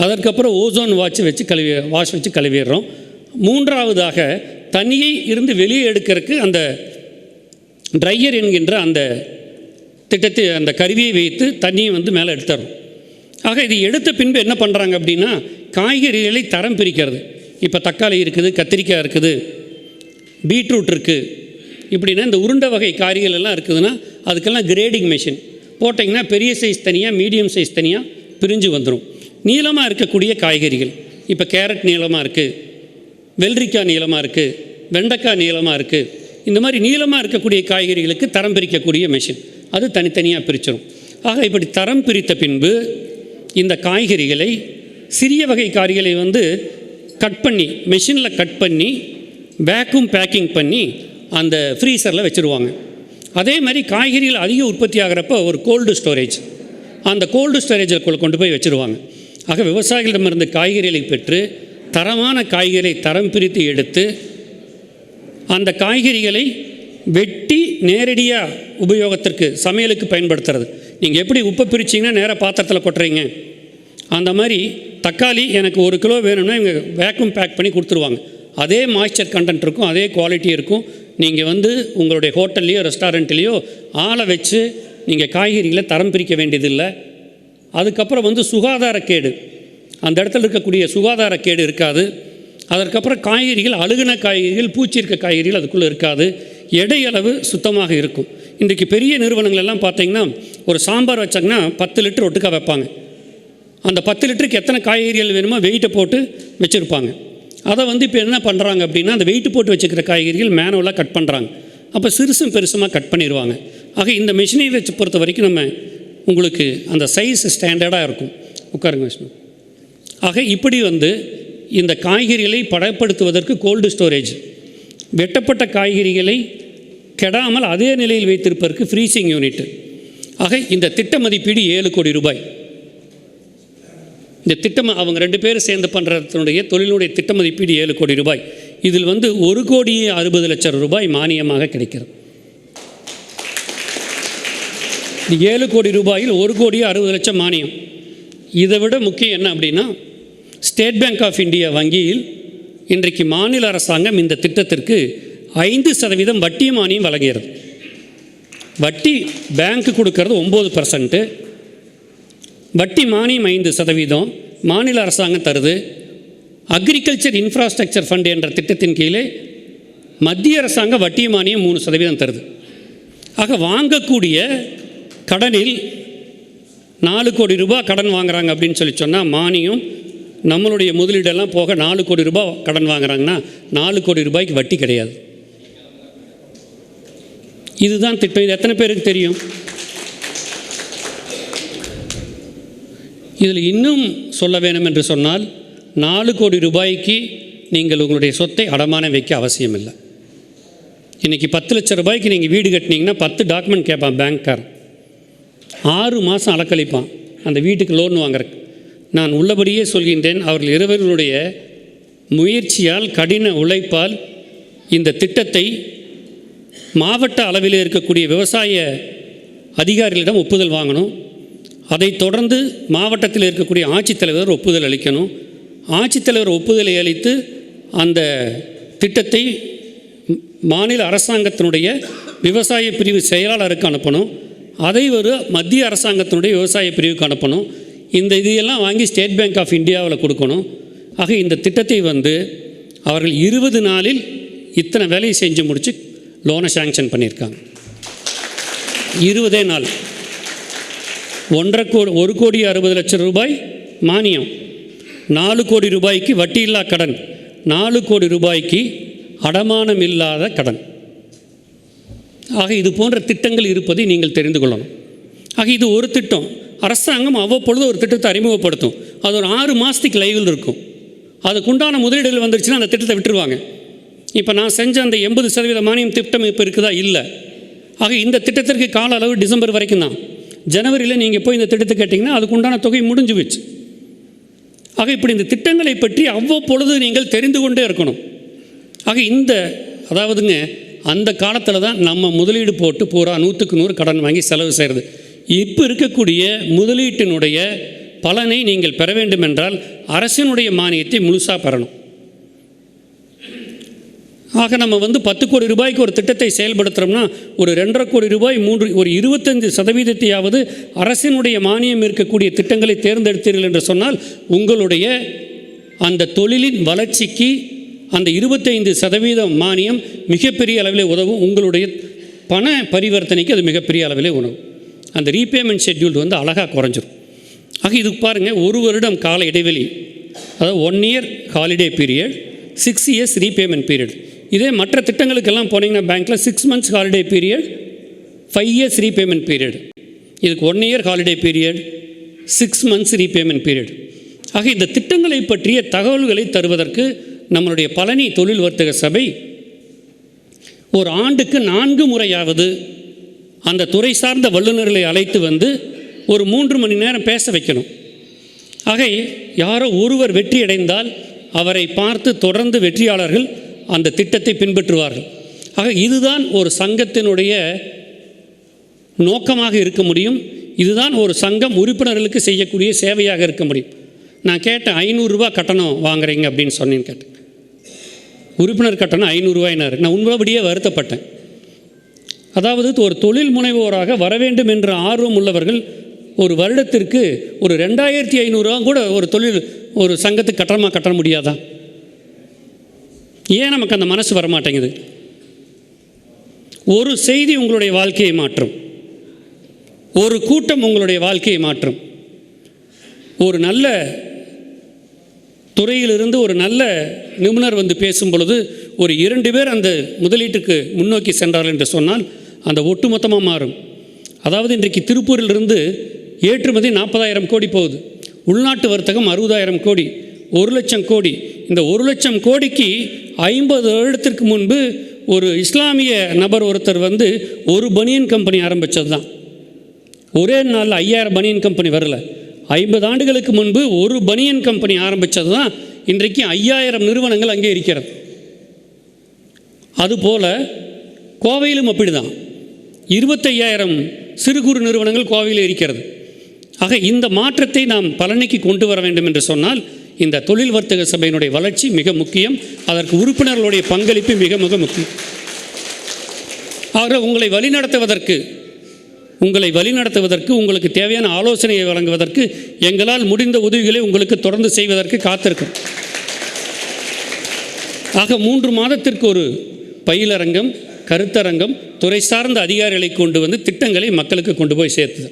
அதற்கப்புறம் ஓசோன் வாஷ் வச்சு கழுவிடுறோம். 3ஆவதாக தண்ணியை இருந்து வெளியே எடுக்கிறதுக்கு அந்த ட்ரையர் என்கின்ற அந்த திட்டத்தை, அந்த கருவியை வைத்து தண்ணியை மேலே எடுத்துறோம். ஆக இது எடுத்த பின்பு என்ன பண்ணுறாங்க அப்படின்னா, காய்கறிகளை தரம் பிரிக்கிறது. இப்போ தக்காளி இருக்குது, கத்திரிக்காய் இருக்குது, பீட்ரூட் இருக்குது, இப்படின்னா இந்த உருண்டை வகை காய்கறிகள் எல்லாம் இருக்குதுன்னா அதுக்கெல்லாம் கிரேடிங் மெஷின் போட்டிங்கன்னா பெரிய சைஸ் தனியாக, மீடியம் சைஸ் தனியாக பிரிஞ்சு வந்துடும். நீளமாக இருக்கக்கூடிய காய்கறிகள், இப்போ கேரட் நீளமாக இருக்குது, வெள்ளரிக்காய் நீளமாக இருக்குது, வெண்டைக்காய் நீளமாக இருக்குது, இந்த மாதிரி நீளமாக இருக்கக்கூடிய காய்கறிகளுக்கு தரம் பிரிக்கக்கூடிய மெஷின் அது தனித்தனியாக பிரிச்சிடும். ஆக இப்படி தரம் பிரித்த பின்பு இந்த காய்கறிகளை, சிறிய வகை காய்கறிகளை கட் பண்ணி மெஷினில் கட் பண்ணி வேக்யூம் பேக்கிங் பண்ணி அந்த ஃப்ரீசரில் வச்சுருவாங்க. அதே மாதிரி காய்கறிகள் அதிக உற்பத்தி ஆகிறப்போ ஒரு கோல்டு ஸ்டோரேஜ், அந்த கோல்டு ஸ்டோரேஜில் கொண்டு போய் வச்சுருவாங்க. ஆக விவசாயிகளிடமிருந்து காய்கறிகளை பெற்று தரமான காய்கறிகளை தரம் பிரித்து எடுத்து அந்த காய்கறிகளை வெட்டி நேரடியாக உபயோகத்திற்கு சமையலுக்கு பயன்படுத்துறது. நீங்கள் எப்படி உப்பை பிரிச்சிங்கன்னா நேராக பாத்திரத்தில் கொட்டுறீங்க, அந்த மாதிரி தக்காளி எனக்கு 1 கிலோ வேணும்னா இவங்க வேக்யூம் பேக் பண்ணி கொடுத்துருவாங்க. அதே மாய்ஸ்சர் கண்டென்ட் இருக்கும், அதே குவாலிட்டி இருக்கும். நீங்கள் உங்களுடைய ஹோட்டல்லையோ ரெஸ்டாரண்ட்லேயோ ஆளை வச்சு நீங்கள் காய்கறிகளை தரம் பிரிக்க வேண்டியதில்லை. அதுக்கப்புறம் சுகாதாரக்கேடு, அந்த இடத்துல இருக்கக்கூடிய சுகாதாரக்கேடு இருக்காது. அதற்கப்புறம் காய்கறிகள், அழுகின காய்கறிகள், பூச்சி இருக்க காய்கறிகள் அதுக்குள்ளே இருக்காது. எடையளவு சுத்தமாக இருக்கும். இன்றைக்கு பெரிய நிறுவனங்கள் எல்லாம் பார்த்தீங்கன்னா ஒரு சாம்பார் வச்சாங்கன்னா 10 லிட்டர் ஒட்டுக்கா வைப்பாங்க. அந்த 10 லிட்டருக்கு எத்தனை காய்கறிகள் வேணுமோ வெயிட்டை போட்டு வச்சுருப்பாங்க. அதை இப்போ என்ன பண்ணுறாங்க அப்படின்னா, அந்த வெயிட்டு போட்டு வச்சுக்கிற காய்கறிகள் மேனுவலாக கட் பண்ணுறாங்க. அப்போ சிறுசும் பெருசுமாக கட் பண்ணிடுவாங்க. ஆக இந்த மிஷினை வச்சு பொறுத்த வரைக்கும் உங்களுக்கு அந்த சைஸ் ஸ்டாண்டர்டாக இருக்கும். உட்காருங்க விஷ்ணு. ஆக இப்படி இந்த காய்கறிகளை பதப்படுத்துவதற்கு கோல்டு ஸ்டோரேஜ், வெட்டப்பட்ட காய்கறிகளை கெடாமல் அதே நிலையில் வைத்திருப்பதற்கு ஃப்ரீசிங் யூனிட். ஆக இந்த திட்ட மதிப்பீடு 7 கோடி ரூபாய். இந்த திட்டம் அவங்க 2 பேரும் சேர்ந்து பண்ணுறதுனுடைய தொழிலுடைய திட்ட மதிப்பீடு 7 கோடி ரூபாய். இதில் 1,60,00,000 ரூபாய் மானியமாக கிடைக்கிறது. 7 கோடி ரூபாயில் 1,60,00,000 மானியம். இதை விட முக்கியம் என்ன அப்படின்னா, ஸ்டேட் பேங்க் ஆஃப் இந்தியா வங்கியில் இன்றைக்கு மாநில அரசாங்கம் இந்த திட்டத்திற்கு 5% வட்டி மானியம் வழங்குகிறது. வட்டி பேங்க்கு கொடுக்கறது 9%, வட்டி மானியம் 5% மாநில அரசாங்கம் தருது. அக்ரிகல்ச்சர் இன்ஃப்ராஸ்ட்ரக்சர் ஃபண்ட் என்ற திட்டத்தின் கீழே மத்திய அரசாங்கம் வட்டி மானியம் 3% தருது. ஆக வாங்கக்கூடிய கடனில் 4 கோடி ரூபாய் கடன் வாங்குறாங்க அப்படின்னு சொன்னால் மானியம் நம்மளுடைய முதலீடெல்லாம் போக 4 கோடி ரூபாய் கடன் வாங்குறாங்கன்னா 4 கோடி ரூபாய்க்கு வட்டி கிடையாது. இதுதான் திட்டம். இது எத்தனை பேருக்கு தெரியும்? இதில் இன்னும் சொல்ல வேணும் என்று சொன்னால் 4 கோடி ரூபாய்க்கு நீங்கள் உங்களுடைய சொத்தை அடமானம் வைக்க அவசியம் இல்லை. இன்றைக்கி 10 லட்சம் ரூபாய்க்கு நீங்கள் வீடு கட்டினீங்கன்னா 10 டாக்குமெண்ட் கேட்பான் பேங்க்கார். 6 மாதம் அலக்களிப்பான் அந்த வீட்டுக்கு லோன் வாங்குறதுக்கு. நான் உள்ளபடியே சொல்கின்றேன், அவர்கள் இருவர்களுடைய முயற்சியால், கடின உழைப்பால் இந்த திட்டத்தை மாவட்ட அளவில் இருக்கக்கூடிய விவசாய அதிகாரிகளிடம் ஒப்புதல் வாங்கணும். அதைத் தொடர்ந்து மாவட்டத்தில் இருக்கக்கூடிய ஆட்சித்தலைவர் ஒப்புதல் அளிக்கணும். ஆட்சித்தலைவர் ஒப்புதலை அளித்து அந்த திட்டத்தை மாநில அரசாங்கத்தினுடைய விவசாய பிரிவு செயலாளருக்கு அனுப்பணும். அதை மத்திய அரசாங்கத்தினுடைய விவசாய பிரிவுக்கு அனுப்பணும். இந்த இதையெல்லாம் வாங்கி ஸ்டேட் பேங்க் ஆஃப் இந்தியாவில் கொடுக்கணும். ஆக இந்த திட்டத்தை அவர்கள் 20 நாளில் இத்தனை வேலையை செஞ்சு முடித்து லோனை சாங்ஷன் பண்ணியிருக்காங்க. 20 நாள். 1,60,00,000 ரூபாய் மானியம், 4 கோடி ரூபாய்க்கு வட்டியில்லா கடன், 4 கோடி ரூபாய்க்கு அடமானம் இல்லாத கடன். ஆக இது போன்ற திட்டங்கள் இருப்பதை நீங்கள் தெரிந்து கொள்ளணும். ஆக இது ஒரு திட்டம். அரசாங்கம் அவ்வப்பொழுது ஒரு திட்டத்தை அறிமுகப்படுத்தும். அது ஒரு 6 மாதத்துக்கு லைவில் இருக்கும். அதுக்குண்டான முதலீடுகள் வந்துருச்சுன்னா அந்த திட்டத்தை விட்டுருவாங்க. இப்போ நான் செஞ்ச அந்த 80% மானியம் திட்டம் இப்போ இருக்குதா? இல்லை. ஆக இந்த திட்டத்திற்கு கால அளவு டிசம்பர் வரைக்கும் தான். ஜனவரியில் நீங்கள் போய் இந்த திட்டத்தை கேட்டிங்கன்னா அதுக்குண்டான தொகை முடிஞ்சு போச்சு. ஆக இப்படி இந்த திட்டங்களை பற்றி அவ்வப்பொழுது நீங்கள் தெரிந்து கொண்டே இருக்கணும். ஆக அதாவதுங்க அந்த காலத்தில் தான் நம்ம முதலீடு போட்டு பூரா 100க்கு 100 கடன் வாங்கி செலவு செய்கிறது. இப்போ இருக்கக்கூடிய முதலீட்டினுடைய பலனை நீங்கள் பெற வேண்டும் என்றால் அரசினுடைய மானியத்தை முழுசாக பெறணும். ஆக நம்ம 10 கோடி ரூபாய்க்கு ஒரு திட்டத்தை செயல்படுத்துகிறோம்னா ஒரு 2.5 கோடி ரூபாய், ஒரு 25% அரசினுடைய மானியம் இருக்கக்கூடிய திட்டங்களை தேர்ந்தெடுத்தீர்கள் என்று சொன்னால் உங்களுடைய அந்த தொழிலின் வளர்ச்சிக்கு அந்த 25% மானியம் மிகப்பெரிய அளவில் உதவும். உங்களுடைய பண பரிவர்த்தனைக்கு அது மிகப்பெரிய அளவில் உதவும். அந்த ரீபேமெண்ட் ஷெட்யூல் வந்து அழகாக குறைஞ்சிரும். ஆக இதுக்கு பாருங்கள், 1 வருடம் கால இடைவெளி, அதாவது 1 year holiday period, 6 years repayment period. இதே மற்ற திட்டங்களுக்கெல்லாம் போனீங்கன்னா பேங்க்கில் 6 months holiday period, 5 years repayment period. இதுக்கு 1 year holiday period, 6 months repayment period. ஆக இந்த திட்டங்களை பற்றிய தகவல்களை தருவதற்கு நம்மளுடைய பழனி தொழில் வர்த்தக சபை ஒரு ஆண்டுக்கு 4 முறையாவது அந்த துறை சார்ந்த வல்லுநர்களை அழைத்து வந்து ஒரு 3 மணி நேரம் பேச வைக்கணும். ஆக யாரோ ஒருவர் வெற்றி அடைந்தால் அவரை பார்த்து தொடர்ந்து வெற்றியாளர்கள் அந்த திட்டத்தை பின்பற்றுவார்கள். ஆக இதுதான் ஒரு சங்கத்தினுடைய நோக்கமாக இருக்க முடியும். இதுதான் ஒரு சங்கம் உறுப்பினர்களுக்கு செய்யக்கூடிய சேவையாக இருக்க முடியும். நான் கேட்டேன், 500 ரூபா கட்டணம் வாங்குறீங்க அப்படின்னு சொன்னேன்னு கேட்டேன். உறுப்பினர் கட்டணம் 500 ரூபாயினார். நான் உண்மைபடியே வருத்தப்பட்டேன். அதாவது ஒரு தொழில் முனைவோராக வர வேண்டும் என்ற ஆர்வம் உள்ளவர்கள் ஒரு வருடத்திற்கு ஒரு 2500 ரூபா கூட ஒரு சங்கத்துக்கு கட்டணமாக கட்ட முடியாதா? ஏன் நமக்கு அந்த மனசு வரமாட்டேங்குது? ஒரு செய்தி உங்களுடைய வாழ்க்கையை மாற்றும், ஒரு கூட்டம் உங்களுடைய வாழ்க்கையை மாற்றும். ஒரு நல்ல துறையிலிருந்து ஒரு நல்ல நிபுணர் வந்து பேசும் பொழுது ஒரு 2 பேர் அந்த முதலீட்டுக்கு முன்னோக்கி சென்றார்கள் என்று சொன்னால் அந்த ஒட்டுமொத்தமாக மாறும். அதாவது இன்றைக்கு திருப்பூரிலிருந்து ஏற்றுமதி 40,000 கோடி போகுது, உள்நாட்டு வர்த்தகம் 60,000 கோடி, 1,00,000 கோடி. இந்த 1,00,000 கோடிக்கு 50 வருடத்திற்கு முன்பு ஒரு இஸ்லாமிய நபர் ஒருத்தர் வந்து ஒரு பனியன் கம்பெனி ஆரம்பித்தது தான். ஒரே நாளில் 5000 பனியன் கம்பெனி வரல. 50 ஆண்டுகளுக்கு முன்பு ஒரு பனியன் கம்பெனி ஆரம்பித்தது தான் இன்றைக்கு 5000 நிறுவனங்கள் அங்கே இருக்கிறது. அதுபோல் கோவையிலும் அப்படி தான் 25,000 சிறு குறு நிறுவனங்கள் கோவையில் இருக்கிறது. ஆக இந்த மாற்றத்தை நாம் பழனிக்கு கொண்டு வர வேண்டும் என்று சொன்னால் இந்த தொழில் வர்த்தக சபையினுடைய வளர்ச்சி மிக முக்கியம். அதற்கு உறுப்பினர்களுடைய பங்களிப்பு மிக மிக முக்கியம். ஆக உங்களை வழிநடத்துவதற்கு உங்களுக்கு தேவையான ஆலோசனையை வழங்குவதற்கு எங்களால் முடிந்த உதவிகளை உங்களுக்கு தொடர்ந்து செய்வதற்கு காத்திருக்கும். ஆக 3 மாதத்திற்கு ஒரு பயிலரங்கம், கருத்தரங்கம், துறை சார்ந்த அதிகாரிகளை கொண்டு வந்து திட்டங்களை மக்களுக்கு கொண்டு போய் சேர்த்துது.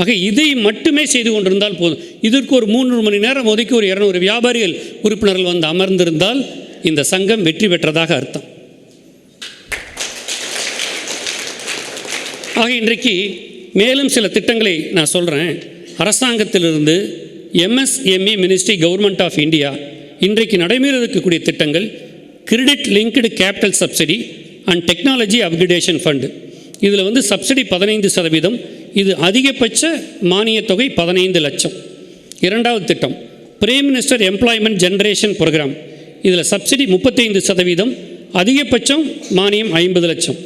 ஆக இதை மட்டுமே செய்து கொண்டிருந்தால் போதும். இதற்கு ஒரு 3 மணி நேரம் ஒதுக்கி ஒரு 200 வியாபாரிகள் உறுப்பினர்கள் வந்து அமர்ந்திருந்தால் இந்த சங்கம் வெற்றி பெற்றதாக அர்த்தம். ஆக இன்றைக்கு மேலும் சில திட்டங்களை நான் சொல்கிறேன். அரசாங்கத்திலிருந்து MSME ministry, government of India இன்றைக்கு நடைமுறையில் இருக்கக்கூடிய திட்டங்கள் credit linked capital subsidy and technology upgradation fund. இதில் வந்து சப்சிடி 15%, இது அதிகபட்ச மானியத் தொகை 15 லட்சம். 2வது திட்டம் Prime Minister Employment Generation Programme. இதில் சப்சிடி 35%, அதிகபட்சம் மானியம் 50 லட்சம்.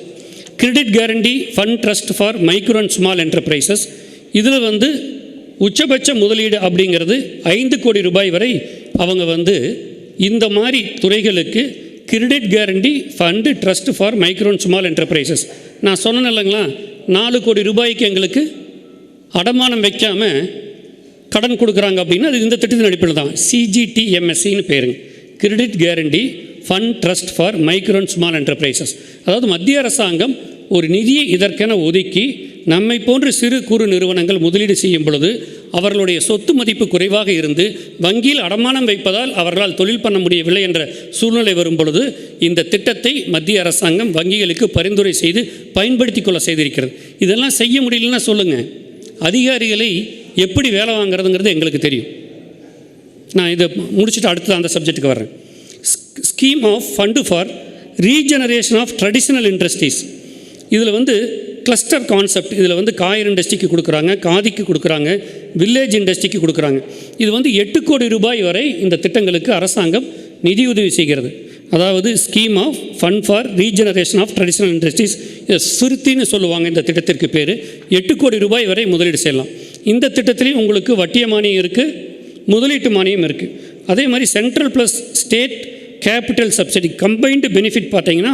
Credit guarantee fund trust for micro and small enterprises. இதில் வந்து உச்சபட்ச முதலீடு அப்படிங்கிறது 5 கோடி ரூபாய் வரை அவங்க வந்து இந்த மாதிரி துறைகளுக்கு credit guarantee fund trust for micro and small enterprises. நான் சொன்னேன் இல்லைங்களா, 4 கோடி ரூபாய்க்கு எங்களுக்கு அடமானம் வைக்காமல் கடன் கொடுக்குறாங்க அப்படின்னா அது இந்த திட்டத்தின் அடிப்படையில் தான். CGTMSEன்னு பேருங்க, credit guarantee fund trust for micro and small enterprises. அதாவது மத்திய அரசாங்கம் ஒரு நிதியை இதற்கென ஒதுக்கி நம்மை போன்ற சிறு குறு நிறுவனங்கள் முதலீடு செய்யும் பொழுது அவர்களுடைய சொத்து மதிப்பு குறைவாக இருந்து வங்கியில் அடமானம் வைப்பதால் அவர்களால் தொழில் பண்ண முடியவில்லை என்ற சூழ்நிலை வரும் பொழுது இந்த திட்டத்தை மத்திய அரசாங்கம் வங்கிகளுக்கு பரிந்துரை செய்து பயன்படுத்தி கொள்ள செய்திருக்கிறது. இதெல்லாம் செய்ய முடியலன்னா சொல்லுங்கள், அதிகாரிகளை எப்படி வேலை வாங்குறதுங்கிறது எங்களுக்கு தெரியும். நான் இதை முடிச்சுட்டு அடுத்து அந்த சப்ஜெக்ட்டுக்கு வர்றேன். Scheme of fund for regeneration of traditional industries. இதில் வந்து கிளஸ்டர் கான்செப்ட். இதில் வந்து காயர் இண்டஸ்ட்ரிக்கு கொடுக்குறாங்க, காதிக்கு கொடுக்குறாங்க, வில்லேஜ் இண்டஸ்ட்ரிக்கு கொடுக்குறாங்க. இது வந்து 8 கோடி ரூபாய் வரை இந்த திட்டங்களுக்கு அரசாங்கம் நிதியுதவி செய்கிறது. அதாவது scheme of fund for regeneration of traditional industries, இதை சுருத்தின்னு சொல்லுவாங்க. இந்த திட்டத்திற்கு பேர் 8 கோடி ரூபாய் வரை முதலீடு செய்யலாம். இந்த திட்டத்திலையும் உங்களுக்கு வட்டிய மானியம் இருக்குது, முதலீட்டு மானியம் இருக்குது. அதே மாதிரி central plus state capital subsidy combined benefit பார்த்தீங்கன்னா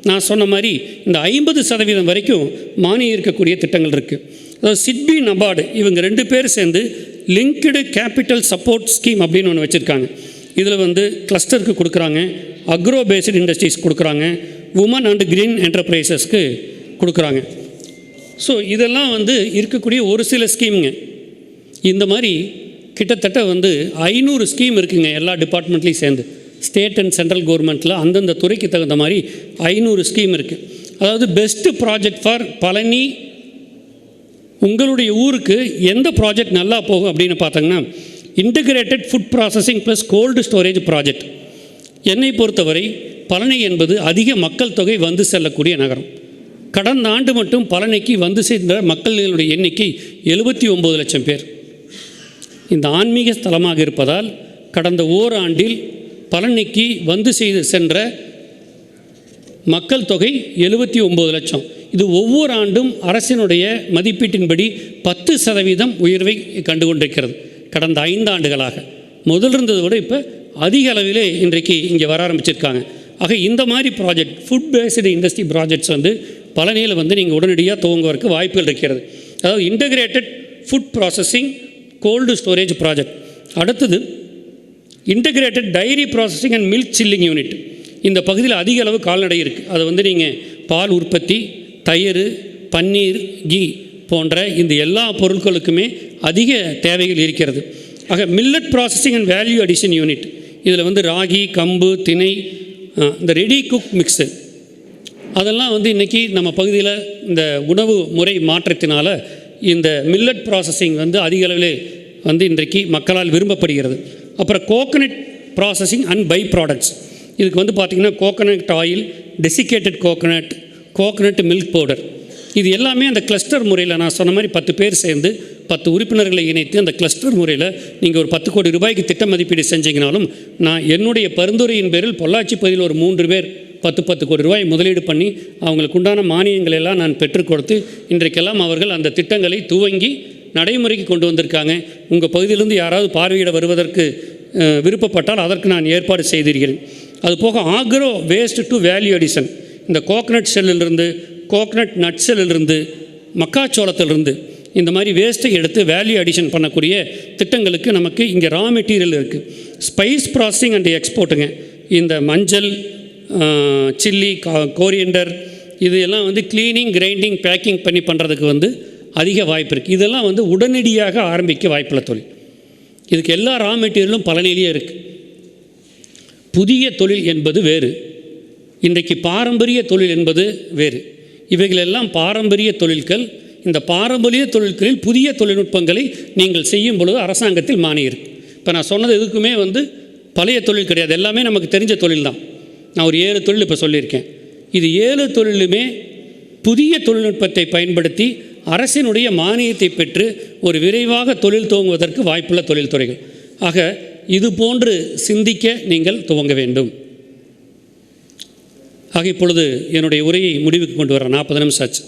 நான் சொன்ன மாதிரி இந்த 50% வரைக்கும் மானியம் இருக்கக்கூடிய திட்டங்கள் இருக்குது. அதாவது சிட்பி, நபார்டு இவங்க 2 பேர் சேர்ந்து லிங்க்டு கேபிட்டல் சப்போர்ட் ஸ்கீம் அப்படின்னு ஒன்று வச்சுருக்காங்க. இதில் வந்து கிளஸ்டருக்கு கொடுக்குறாங்க, அக்ரோ பேஸ்டு இண்டஸ்ட்ரீஸ் கொடுக்குறாங்க, உமன் அண்ட் கிரீன் என்டர்பிரைசஸ்க்கு கொடுக்குறாங்க. ஸோ இதெல்லாம் வந்து இருக்கக்கூடிய ஒரு சில ஸ்கீமுங்க. இந்த மாதிரி கிட்டத்தட்ட வந்து 500 ஸ்கீம் இருக்குங்க எல்லா டிபார்ட்மெண்ட்லேயும் சேர்ந்து. ஸ்டேட் அண்ட் சென்ட்ரல் கவர்மெண்ட்டில் அந்தந்த துறைக்கு தகுந்த மாதிரி 500 ஸ்கீம் இருக்குது. அதாவது பெஸ்ட்டு ப்ராஜெக்ட் ஃபார் பழனி, உங்களுடைய ஊருக்கு எந்த ப்ராஜெக்ட் நல்லா போகும் அப்படின்னு பார்த்தீங்கன்னா integrated food processing plus gold storage project. என்னை பொறுத்தவரை பழனி என்பது அதிக மக்கள் தொகை வந்து செல்லக்கூடிய நகரம். கடந்த ஆண்டு மட்டும் பழனிக்கு வந்து சென்ற மக்களுடைய எண்ணிக்கை 79 லட்சம் பேர். இந்த ஆன்மீக ஸ்தலமாக இருப்பதால் கடந்த ஓராண்டில் பழனிக்கு வந்து சென்ற மக்கள் தொகை 79 லட்சம். இது ஒவ்வொரு ஆண்டும் அரசினுடைய மதிப்பீட்டின்படி 10% உயர்வை கண்டு கொண்டிருக்கிறது. கடந்த 5 ஆண்டுகளாக முதல் இருந்ததை விட இப்போ அதிக அளவிலே இன்றைக்கு இங்கே வர ஆரம்பிச்சிருக்காங்க. ஆக இந்த மாதிரி project, food based industry projects வந்து பழனியில் வந்து நீங்கள் உடனடியாக துவங்குவதற்கு வாய்ப்புகள் இருக்கிறது. அதாவது integrated food processing cold storage project. அடுத்தது integrated dairy processing and milk chilling unit. இந்த பகுதியில் அதிக அளவு கால்நடை இருக்குது. அதை வந்து நீங்கள் பால் உற்பத்தி, தயிர், பன்னீர், கீ போன்ற இந்த எல்லா பொருட்களுக்குமே அதிக தேவைகள் இருக்கிறது. ஆக millet processing and value addition unit. இதில் வந்து ராகி, கம்பு, திணை, இந்த ரெடி குக் மிக்ஸு அதெல்லாம் வந்து இன்றைக்கி நம்ம பகுதியில் இந்த உணவு முறை மாற்றத்தினால இந்த மில்லட் ப்ராசஸிங் வந்து அதிக அளவில் வந்து இன்றைக்கு மக்களால் விரும்பப்படுகிறது. அப்புறம் coconut processing and by products. இதுக்கு வந்து பார்த்திங்கன்னா coconut oil, desiccated coconut, coconut milk powder, இது எல்லாமே அந்த கிளஸ்டர் முறையில் நான் சொன்ன மாதிரி 10 பேர் சேர்ந்து 10 உறுப்பினர்களை இணைத்து அந்த கிளஸ்டர் முறையில் நீங்கள் ஒரு 10 கோடி ரூபாய்க்கு திட்ட மதிப்பீடு செஞ்சீங்கனாலும் நான் என்னுடைய பரிந்துரையின் பேரில் பொள்ளாச்சி பகுதியில் ஒரு 3 பேர் 10 கோடி ரூபாய் முதலீடு பண்ணி அவங்களுக்கு உண்டான மானியங்கள் எல்லாம் நான் பெற்றுக் கொடுத்து இன்றைக்கெல்லாம் அவர்கள் அந்த திட்டங்களை துவங்கி நடைமுறைக்கு கொண்டு வந்திருக்காங்க. உங்கள் பகுதியிலிருந்து யாராவது பார்வையிட வருவதற்கு விருப்பப்பட்டால் அதற்கு நான் ஏற்பாடு செய்திருக்கிறேன். அதுபோக agro waste to value addition. இந்த கோகனட் செல்லிலிருந்து, கோகனட் நட் செல்லிலிருந்து, மக்காச்சோளத்திலிருந்து இந்த மாதிரி வேஸ்ட்டை எடுத்து வேல்யூ அடிஷன் பண்ணக்கூடிய திட்டங்களுக்கு நமக்கு இங்கே ரா மெட்டீரியல் இருக்குது. ஸ்பைஸ் ப்ராசஸிங் அண்ட் எக்ஸ்போர்ட்டுங்க. இந்த மஞ்சள், சில்லி, கோரியண்டர் இது எல்லாம் வந்து க்ளீனிங், கிரைண்டிங், பேக்கிங் பண்ணி பண்ணுறதுக்கு வந்து அதிக வாய்ப்பு இருக்குது. இதெல்லாம் வந்து உடனடியாக ஆரம்பிக்க வாய்ப்புள்ள தொழில். இதுக்கு எல்லா ரா மெட்டீரியலும் பழனியிலேயே இருக்குது. புதிய தொழில் என்பது வேறு, இன்றைக்கு பாரம்பரிய தொழில் என்பது வேறு. இவைகளெல்லாம் பாரம்பரிய தொழில்கள். இந்த பாரம்பரிய தொழில்களில் புதிய தொழில்நுட்பங்களை நீங்கள் செய்யும் பொழுது அரசாங்கத்தில் மானியம் இருக்குது. இப்போ நான் சொன்னது எதுக்குமே வந்து பழைய தொழில் கிடையாது, எல்லாமே நமக்கு தெரிஞ்ச தொழில் தான். நான் ஒரு 7 தொழில் இப்போ சொல்லியிருக்கேன். இது 7 தொழிலுமே புதிய தொழில்நுட்பத்தை பயன்படுத்தி அரசினுடைய மானியத்தை பெற்று ஒரு விரைவாக தொழில் துவங்குவதற்கு வாய்ப்புள்ள தொழில்துறைகள். ஆக இது போன்று சிந்திக்க நீங்கள் துவங்க வேண்டும். ஆக இப்பொழுது என்னுடைய உரையை முடிவுக்கு கொண்டு வர 40 நிமிஷம் ஆச்சு.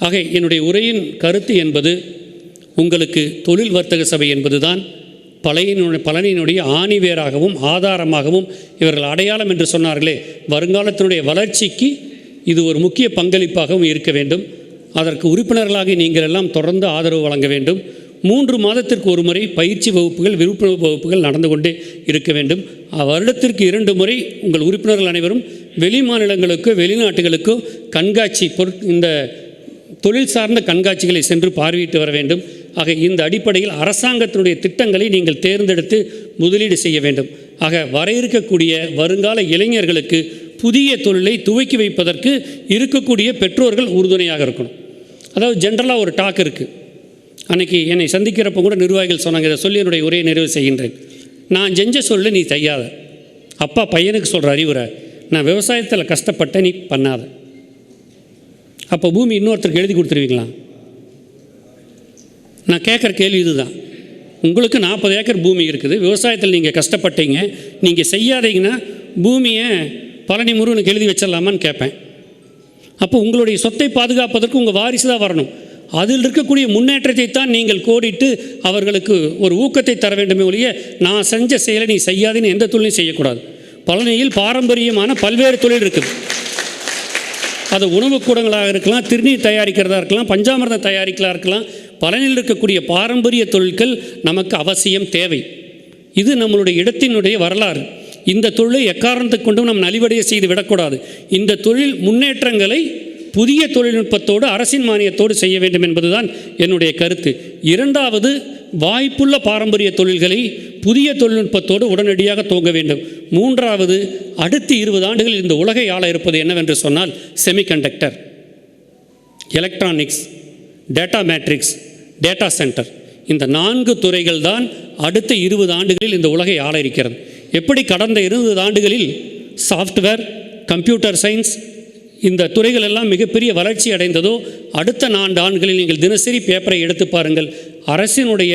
ஆக என்னுடைய உரையின் கருத்து என்பது உங்களுக்கு தொழில் வர்த்தக சபை என்பது தான் பழனியினுடைய ஆணிவேராகவும் ஆதாரமாகவும் இவர்கள் அடையாளம் என்று சொன்னார்களே, வருங்காலத்தினுடைய வளர்ச்சிக்கு இது ஒரு முக்கிய பங்களிப்பாகவும் இருக்க வேண்டும். அதற்கு உறுப்பினர்களாக நீங்கள் எல்லாம் தொடர்ந்து ஆதரவு வழங்க வேண்டும். 3 மாதத்திற்கு ஒரு முறை பயிற்சி வகுப்புகள், விழிப்புணர்வு வகுப்புகள் நடந்து கொண்டே இருக்க வேண்டும். வருடத்திற்கு 2 முறை உங்கள் உறுப்பினர்கள் அனைவரும் வெளி மாநிலங்களுக்கோ வெளிநாட்டுகளுக்கோ கண்காட்சி இந்த தொழில் சார்ந்த கண்காட்சிகளை சென்று பார்வையிட்டு வர வேண்டும். ஆக இந்த அடிப்படையில் அரசாங்கத்தினுடைய திட்டங்களை நீங்கள் தேர்ந்தெடுத்து முதலீடு செய்ய வேண்டும். ஆக வர இருக்கக்கூடிய வருங்கால இளைஞர்களுக்கு புதிய தொழிலை துவக்கி வைப்பதற்கு இருக்கக்கூடிய பெற்றோர்கள் உறுதுணையாக இருக்கணும். அதாவது ஜென்ரலாக ஒரு டாக் இருக்குது. அன்றைக்கி என்னை சந்திக்கிறப்போ கூட நிர்வாகிகள் சொன்னாங்க, இதை சொல்லி என்னுடைய உரையை நிறைவு செய்கின்றேன். நான் செஞ்ச சொல்ல நீ செய்யாத. அப்பா பையனுக்கு சொல்கிற அறிவுரை, நான் விவசாயத்தில் கஷ்டப்பட்ட நீ பண்ணாத. அப்போ பூமி இன்னொருத்தருக்கு எழுதி கொடுத்துருவீங்களா? நான் கேட்குற கேள்வி இதுதான். உங்களுக்கு 40 ஏக்கர் பூமி இருக்குது, விவசாயத்தில் நீங்கள் கஷ்டப்பட்டீங்க, நீங்கள் செய்யாதீங்கன்னா பூமியை பழனி முருகனுக்கு எழுதி வச்சிடலாமான்னு கேட்பேன். அப்போ உங்களுடைய சொத்தை பாதுகாப்பதற்கு உங்கள் வாரிசு தான் வரணும். அதில் இருக்கக்கூடிய முன்னேற்றத்தை தான் நீங்கள் கோடிட்டு அவர்களுக்கு ஒரு ஊக்கத்தை தர வேண்டுமே ஒழிய நான் செஞ்ச செயலை நீ செய்யாதுன்னு எந்த தொழிலையும் செய்யக்கூடாது. பழனியில் பாரம்பரியமான பல்வேறு தொழில் இருக்குது. அது உணவுக்கூடங்களாக இருக்கலாம், திருநீர் தயாரிக்கிறதா இருக்கலாம், பஞ்சாமிர்தம் தயாரிக்கிறதா இருக்கலாம். பழனியில் இருக்கக்கூடிய பாரம்பரிய தொழில்கள் நமக்கு அவசியம் தேவை. இது நம்மளுடைய இடத்தினுடைய வரலாறு. இந்த தொழிலை எக்காரணத்தை கொண்டும் நாம் நலிவடைய செய்து விடக்கூடாது. இந்த தொழில் முன்னேற்றங்களை புதிய தொழில்நுட்பத்தோடு அரசின் மானியத்தோடு செய்ய வேண்டும் என்பதுதான் என்னுடைய கருத்து. இரண்டாவது, வாய்ப்புள்ள பாரம்பரிய தொழில்களை புதிய தொழில்நுட்பத்தோடு உடனடியாக துவங்க வேண்டும். மூன்றாவது, அடுத்து 20 ஆண்டுகளில் இந்த உலகை ஆள இருப்பது என்னவென்று சொன்னால் semiconductor, electronics, data matrix, data centre. இந்த 4 துறைகள் தான் அடுத்த 20 ஆண்டுகளில் இந்த உலகை ஆள இருக்கிறது. எப்படி கடந்த 20 ஆண்டுகளில் சாஃப்ட்வேர், கம்ப்யூட்டர் சயின்ஸ் இந்த துறைகள் எல்லாம் மிகப்பெரிய வளர்ச்சி அடைந்ததோ, அடுத்த 4 ஆண்டுகளில் நீங்கள் தினசரி பேப்பரை எடுத்து பாருங்கள், அரசினுடைய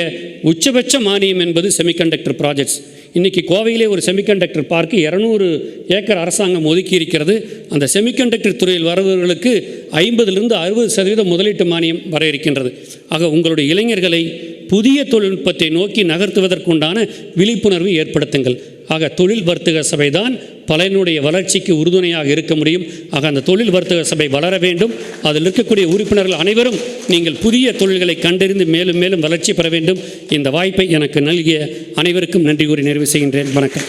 உச்சபட்ச மானியம் என்பது செமிகண்டக்டர் ப்ராஜெக்ட்ஸ். இன்றைக்கி கோவையிலே ஒரு செமிகண்டக்டர் பார்க்கு 200 ஏக்கர் அரசாங்கம் ஒதுக்கி இருக்கிறது. அந்த செமிகண்டக்டர் துறையில் வருபவர்களுக்கு 50லிருந்து 60% முதலீட்டு மானியம் வர இருக்கின்றது. ஆக உங்களுடைய இளைஞர்களை புதிய தொழில்நுட்பத்தை நோக்கி நகர்த்துவதற்குண்டான விழிப்புணர்வு ஏற்படுத்துங்கள். ஆக தொழில் வர்த்தக சபை தான் பலனுடைய வளர்ச்சிக்கு உறுதுணையாக இருக்க முடியும். ஆக அந்த தொழில் வர்த்தக சபை வளர வேண்டும். அதில் இருக்கக்கூடிய உறுப்பினர்கள் அனைவரும் நீங்கள் புதிய தொழில்களை கண்டறிந்து மேலும் மேலும் வளர்ச்சி பெற வேண்டும். இந்த வாய்ப்பை எனக்கு நல்கிய அனைவருக்கும் நன்றி கூறி நிறைவு செய்கின்றேன். வணக்கம்.